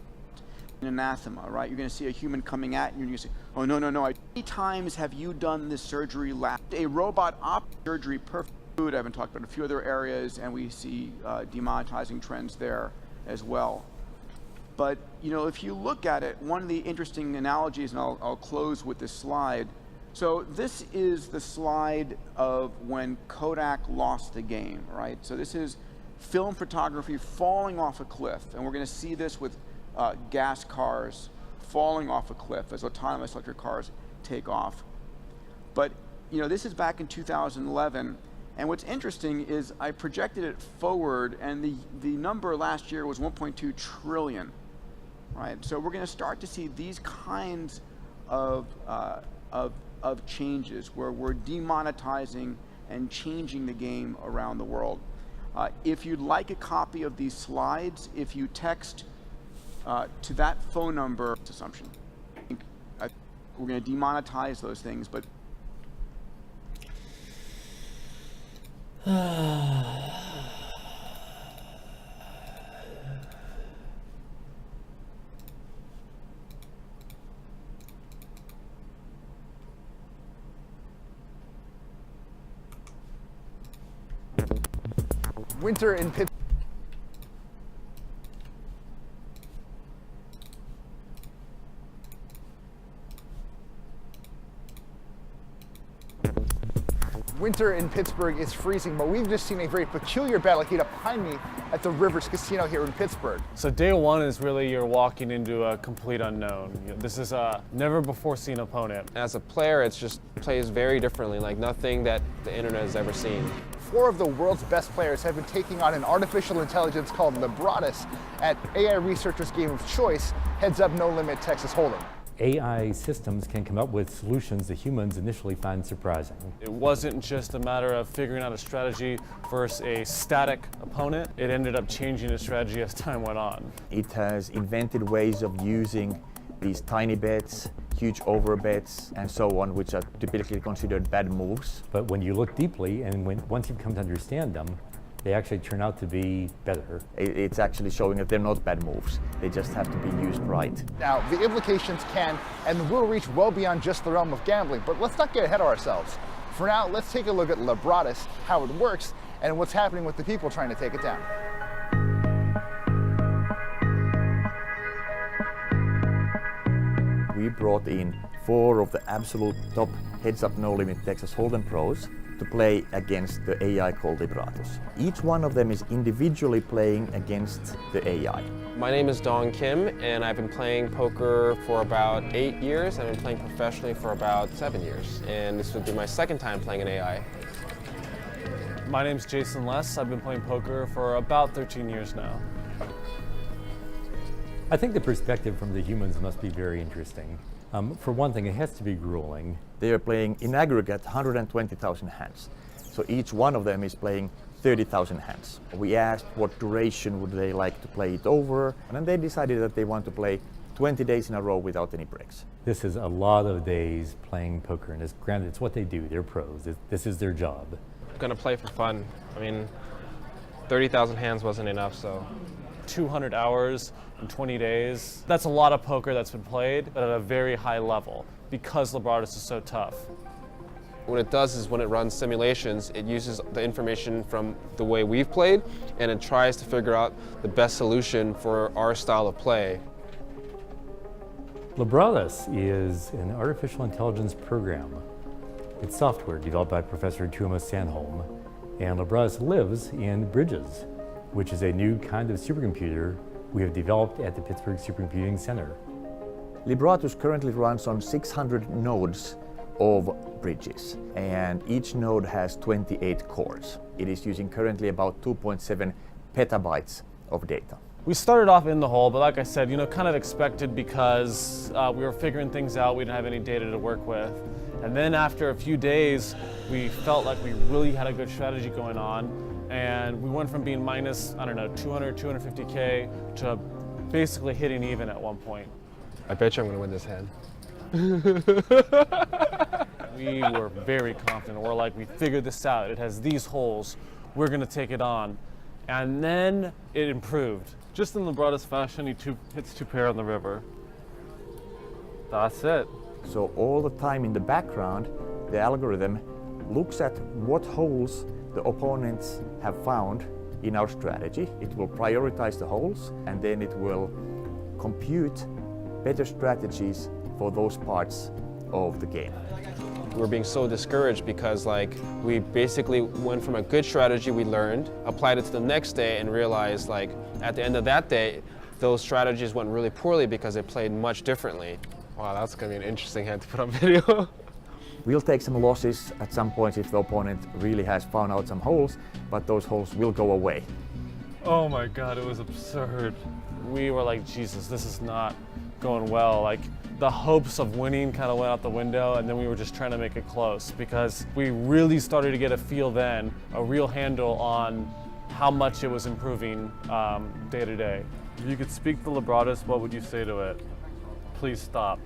M: in anathema, right? You're going to see a human coming at you, and you're going to say, oh, no. How many times have you done this surgery last? A robot surgery, perfect food. I haven't talked about a few other areas, and we see demonetizing trends there as well. But, you know, if you look at it, one of the interesting analogies, and I'll close with this slide. So this is the slide of when Kodak lost the game, right? So this is film photography falling off a cliff, and we're going to see this with gas cars falling off a cliff as autonomous electric cars take off. But, you know, this is back in 2011, and what's interesting is I projected it forward, and the number last year was 1.2 trillion. Right, so we're going to start to see these kinds of changes where we're demonetizing and changing the game around the world. If you'd like a copy of these slides, if you text to that phone number, assumption, we're going to demonetize those things, but
P: winter in Pittsburgh. Winter in Pittsburgh is freezing, but we've just seen a very peculiar battle heat up behind me at the Rivers Casino here in Pittsburgh.
A: So day one is really you're walking into a complete unknown. This is a never before seen opponent.
Q: As a player, it just plays very differently, like nothing that the internet has ever seen.
P: 4 of the world's best players have been taking on an artificial intelligence called Narcissa at AI researchers' game of choice, Heads Up No Limit Texas Hold'em.
R: AI systems can come up with solutions that humans initially find surprising.
A: It wasn't just a matter of figuring out a strategy versus a static opponent. It ended up changing the strategy as time went on.
S: It has invented ways of using these tiny bets, huge overbets, and so on, which are typically considered bad moves.
R: But when you look deeply and once you've come to understand them, they actually turn out to be better.
S: It's actually showing that they're not bad moves. They just have to be used right.
P: Now, the implications can and will reach well beyond just the realm of gambling, but let's not get ahead of ourselves. For now, let's take a look at Narcissa, how it works, and what's happening with the people trying to take it down.
S: We brought in 4 of the absolute top heads-up no-limit Texas Hold'em pros to play against the AI called Libratus. Each one of them is individually playing against the AI.
Q: My name is Dong Kim, and I've been playing poker for about 8 years. I've been playing professionally for about 7 years, and this would be my second time playing an AI.
A: My name's Jason Less. I've been playing poker for about 13 years now.
R: I think the perspective from the humans must be very interesting. For one thing, it has to be grueling.
S: They are playing in aggregate 120,000 hands. So each one of them is playing 30,000 hands. We asked what duration would they like to play it over, and then they decided that they want to play 20 days in a row without any breaks.
R: This is a lot of days playing poker, and granted, it's what they do. They're pros. This is their job.
Q: I'm gonna play for fun. I mean, 30,000 hands wasn't enough, so.
A: 200 hours in 20 days. That's a lot of poker that's been played, but at a very high level, because Libratus is so tough.
Q: What it does is when it runs simulations, it uses the information from the way we've played, and it tries to figure out the best solution for our style of play.
R: Libratus is an artificial intelligence program. It's software developed by Professor Tuomas Sandholm, and Libratus lives in Bridges, which is a new kind of supercomputer we have developed at the Pittsburgh Supercomputing Center.
S: Libratus currently runs on 600 nodes of bridges, and each node has 28 cores. It is using currently about 2.7 petabytes of data.
A: We started off in the hole, but like I said, kind of expected because we were figuring things out. We didn't have any data to work with. And then after a few days, we felt like we really had a good strategy going on. And we went from being minus, 200, 250K to basically hitting even at one point.
Q: I bet you I'm going to win this hand.
A: We were very confident. We're like, we figured this out. It has these holes. We're going to take it on. And then it improved. Just in Libratus fashion, he hits 2 pair on the river. That's it.
S: So all the time in the background, the algorithm looks at what holes the opponents have found in our strategy. It will prioritize the holes, and then it will compute better strategies for those parts of the game.
Q: We're being so discouraged because we basically went from a good strategy we learned, applied it to the next day, and realized at the end of that day, those strategies went really poorly because they played much differently. Wow, that's going to be an interesting hand to put on video.
S: We'll take some losses at some point if the opponent really has found out some holes, but those holes will go away.
A: Oh my God, it was absurd. We were like, Jesus, this is not going well. The hopes of winning kind of went out the window, and then we were just trying to make it close because we really started to get a feel then, a real handle on how much it was improving day to day. If you could speak to Libratus, what would you say to it? Please stop.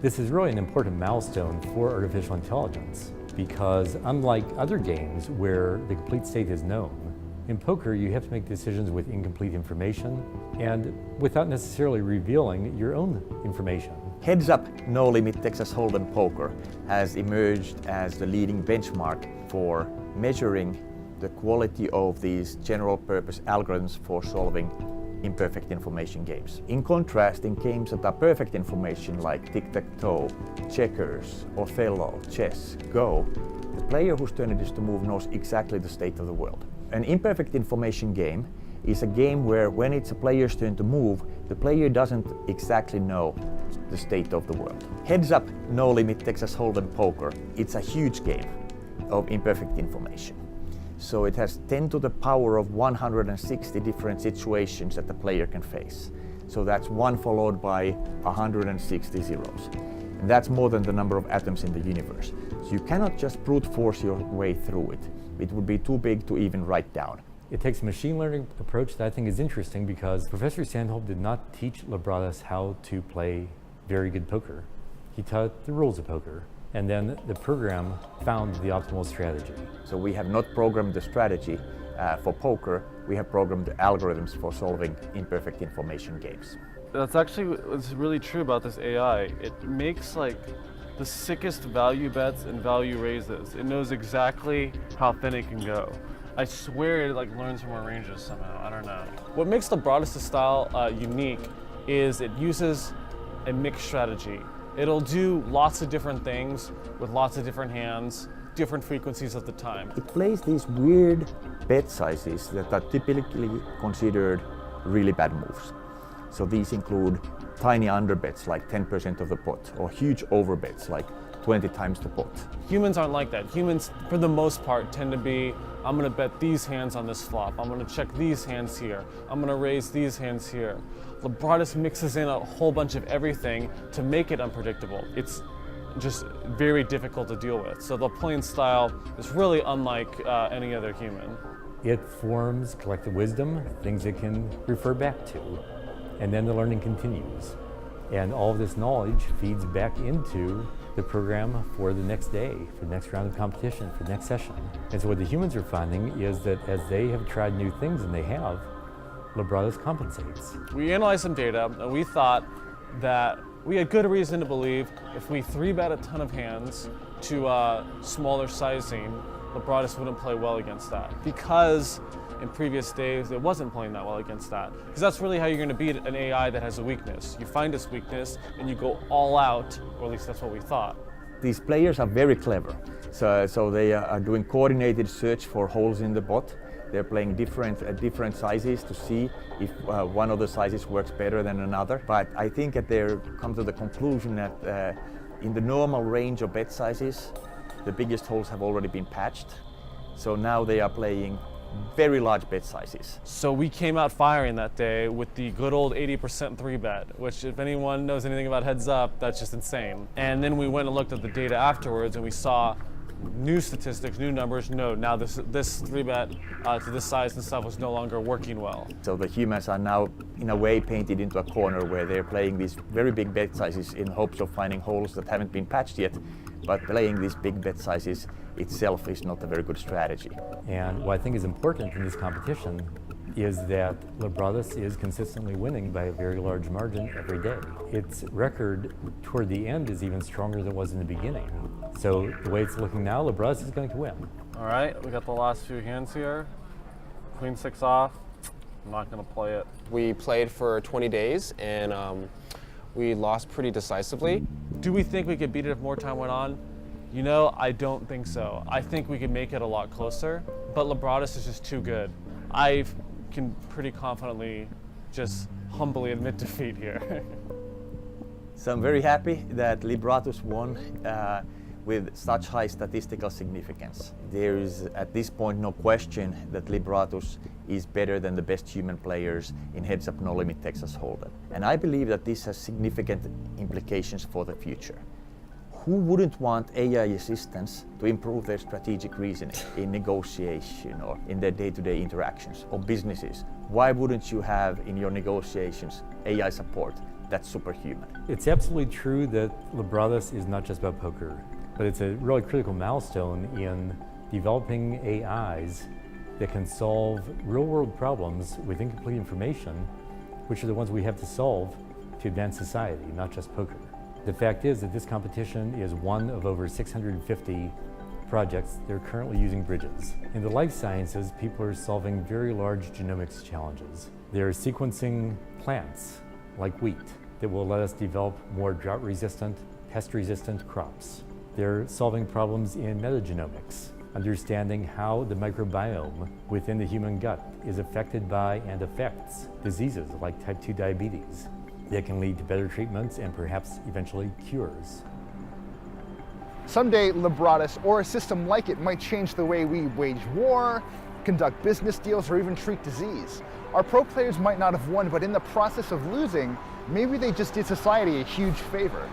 R: This is really an important milestone for artificial intelligence because unlike other games where the complete state is known, in poker you have to make decisions with incomplete information and without necessarily revealing your own information.
S: Heads-up no-limit Texas Hold'em poker has emerged as the leading benchmark for measuring the quality of these general-purpose algorithms for solving imperfect information games. In contrast, in games that are perfect information like tic-tac-toe, checkers, Othello, chess, Go, the player whose turn it is to move knows exactly the state of the world. An imperfect information game is a game where when it's a player's turn to move, the player doesn't exactly know the state of the world. Heads up, no limit Texas Hold'em poker, it's a huge game of imperfect information. So it has 10 to the power of 160 different situations that the player can face. So that's 1 followed by 160 zeros. And that's more than the number of atoms in the universe. So you cannot just brute force your way through it. It would be too big to even write down.
R: It takes a machine learning approach that I think is interesting because Professor Sandholm did not teach Libratus how to play very good poker. He taught the rules of poker. And then the program found the optimal strategy.
S: So we have not programmed the strategy for poker, we have programmed the algorithms for solving imperfect information games.
A: That's actually what's really true about this AI. It makes the sickest value bets and value raises. It knows exactly how thin it can go. I swear it learns from our ranges somehow, I don't know. What makes Libratus' style unique is it uses a mixed strategy. It'll do lots of different things with lots of different hands, different frequencies at the time.
S: It plays these weird bet sizes that are typically considered really bad moves. So these include tiny underbets like 10% of the pot, or huge overbets like 20 times the pot.
A: Humans aren't like that. Humans, for the most part, tend to be, I'm gonna bet these hands on this flop, I'm gonna check these hands here, I'm gonna raise these hands here. Libratus mixes in a whole bunch of everything to make it unpredictable. It's just very difficult to deal with. So the playing style is really unlike any other human.
R: It forms collective wisdom, things it can refer back to, and then the learning continues. And all of this knowledge feeds back into the program for the next day, for the next round of competition, for the next session. And so what the humans are finding is that as they have tried new things, and they have, Libratus compensates.
A: We analyzed some data, and we thought that we had good reason to believe if we 3-bet a ton of hands to smaller sizing, Libratus wouldn't play well against that. Because in previous days, it wasn't playing that well against that. Because that's really how you're going to beat an AI that has a weakness. You find its weakness, and you go all out, or at least that's what we thought.
S: These players are very clever. So they are doing coordinated search for holes in the bot. They're playing different sizes to see if one of the sizes works better than another. But I think that they've come to the conclusion that In the normal range of bed sizes, the biggest holes have already been patched. So now they are playing very large bed sizes.
A: So we came out firing that day with the good old 80% 3-bet, which if anyone knows anything about heads up, that's just insane. And then we went and looked at the data afterwards and we saw new statistics, new numbers. No, now this 3-bet to this size and stuff was no longer working well.
S: So the humans are now in a way painted into a corner where they're playing these very big bet sizes in hopes of finding holes that haven't been patched yet. But playing these big bet sizes itself is not a very good strategy.
R: And what I think is important in this competition is that Libratus is consistently winning by a very large margin every day. Its record toward the end is even stronger than it was in the beginning. So the way it's looking now, Libratus is going to win.
A: All right, we got the last few hands here. Queen 6 off. I'm not going to play it.
Q: We played for 20 days and we lost pretty decisively.
A: Do we think we could beat it if more time went on? You know, I don't think so. I think we could make it a lot closer, but Libratus is just too good. I can pretty confidently just humbly admit defeat here.
S: So I'm very happy that Libratus won with such high statistical significance. There is at this point no question that Libratus is better than the best human players in Heads Up No Limit Texas Hold'em. And I believe that this has significant implications for the future. Who wouldn't want AI assistants to improve their strategic reasoning in negotiation or in their day-to-day interactions or businesses? Why wouldn't you have in your negotiations AI support that's superhuman?
R: It's absolutely true that Libratus is not just about poker, but it's a really critical milestone in developing AIs that can solve real-world problems with incomplete information, which are the ones we have to solve to advance society, not just poker. The fact is that this competition is one of over 650 projects that are currently using bridges. In the life sciences, people are solving very large genomics challenges. They're sequencing plants, like wheat, that will let us develop more drought-resistant, pest-resistant crops. They're solving problems in metagenomics, understanding how the microbiome within the human gut is affected by and affects diseases like type 2 diabetes. That can lead to better treatments and perhaps eventually cures.
P: Someday, Libratus or a system like it might change the way we wage war, conduct business deals, or even treat disease. Our pro players might not have won, but in the process of losing, maybe they just did society a huge favor.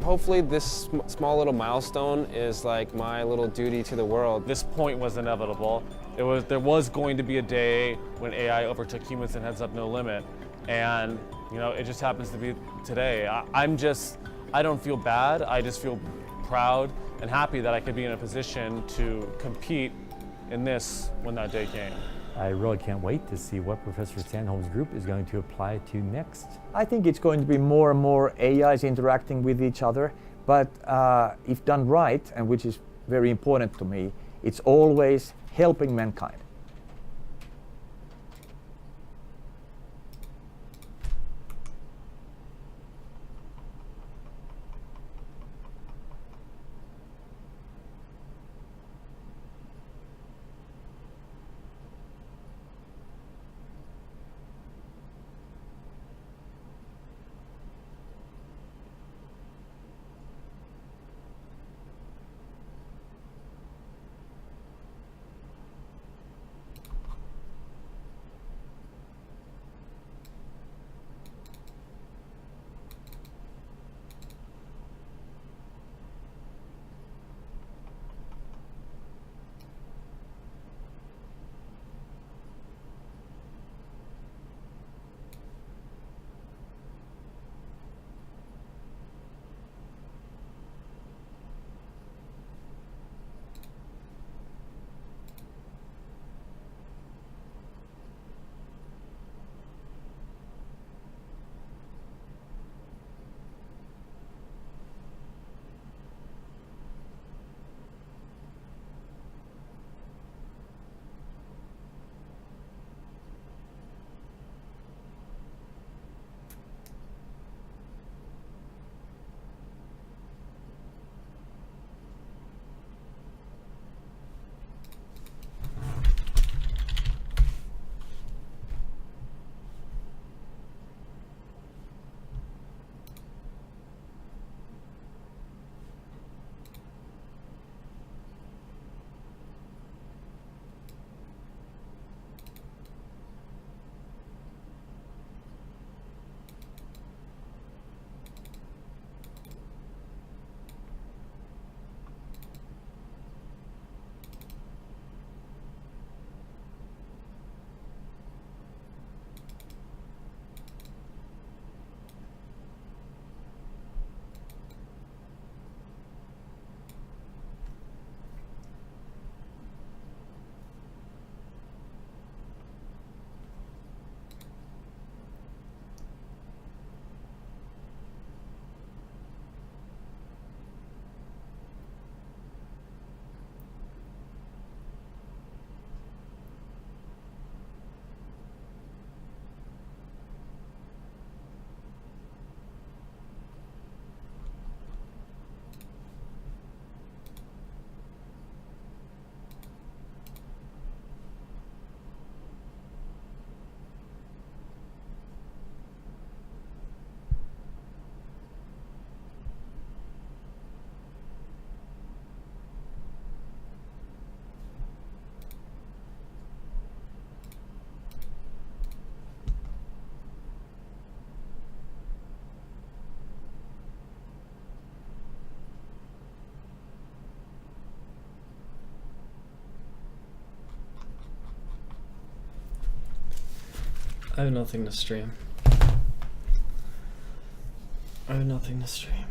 Q: Hopefully this small little milestone is like my little duty to the world.
A: This point was inevitable. There was going to be a day when AI overtook humans in Heads Up No Limit. And you know, it just happens to be today. I don't feel bad. I just feel proud and happy that I could be in a position to compete in this when that day came.
R: I really can't wait to see what Professor Sandholm's group is going to apply to next.
S: I think it's going to be more and more AIs interacting with each other, but if done right, and which is very important to me, it's always helping mankind.
J: I have nothing to stream. I have nothing to stream.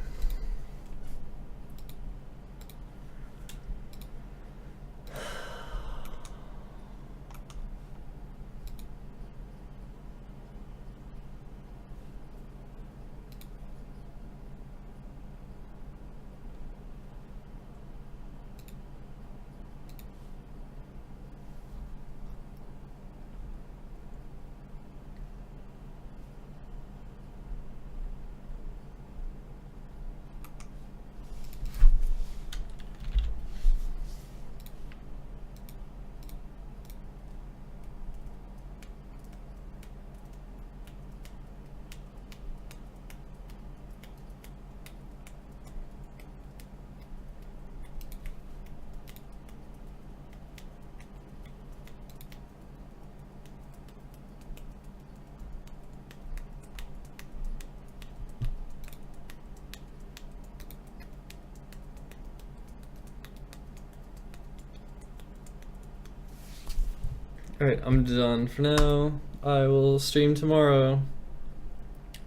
J: Alright, I'm done for now. I will stream tomorrow.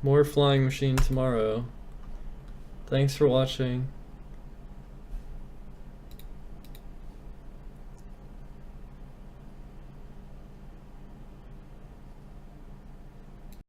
J: More Flying Machine tomorrow. Thanks for watching.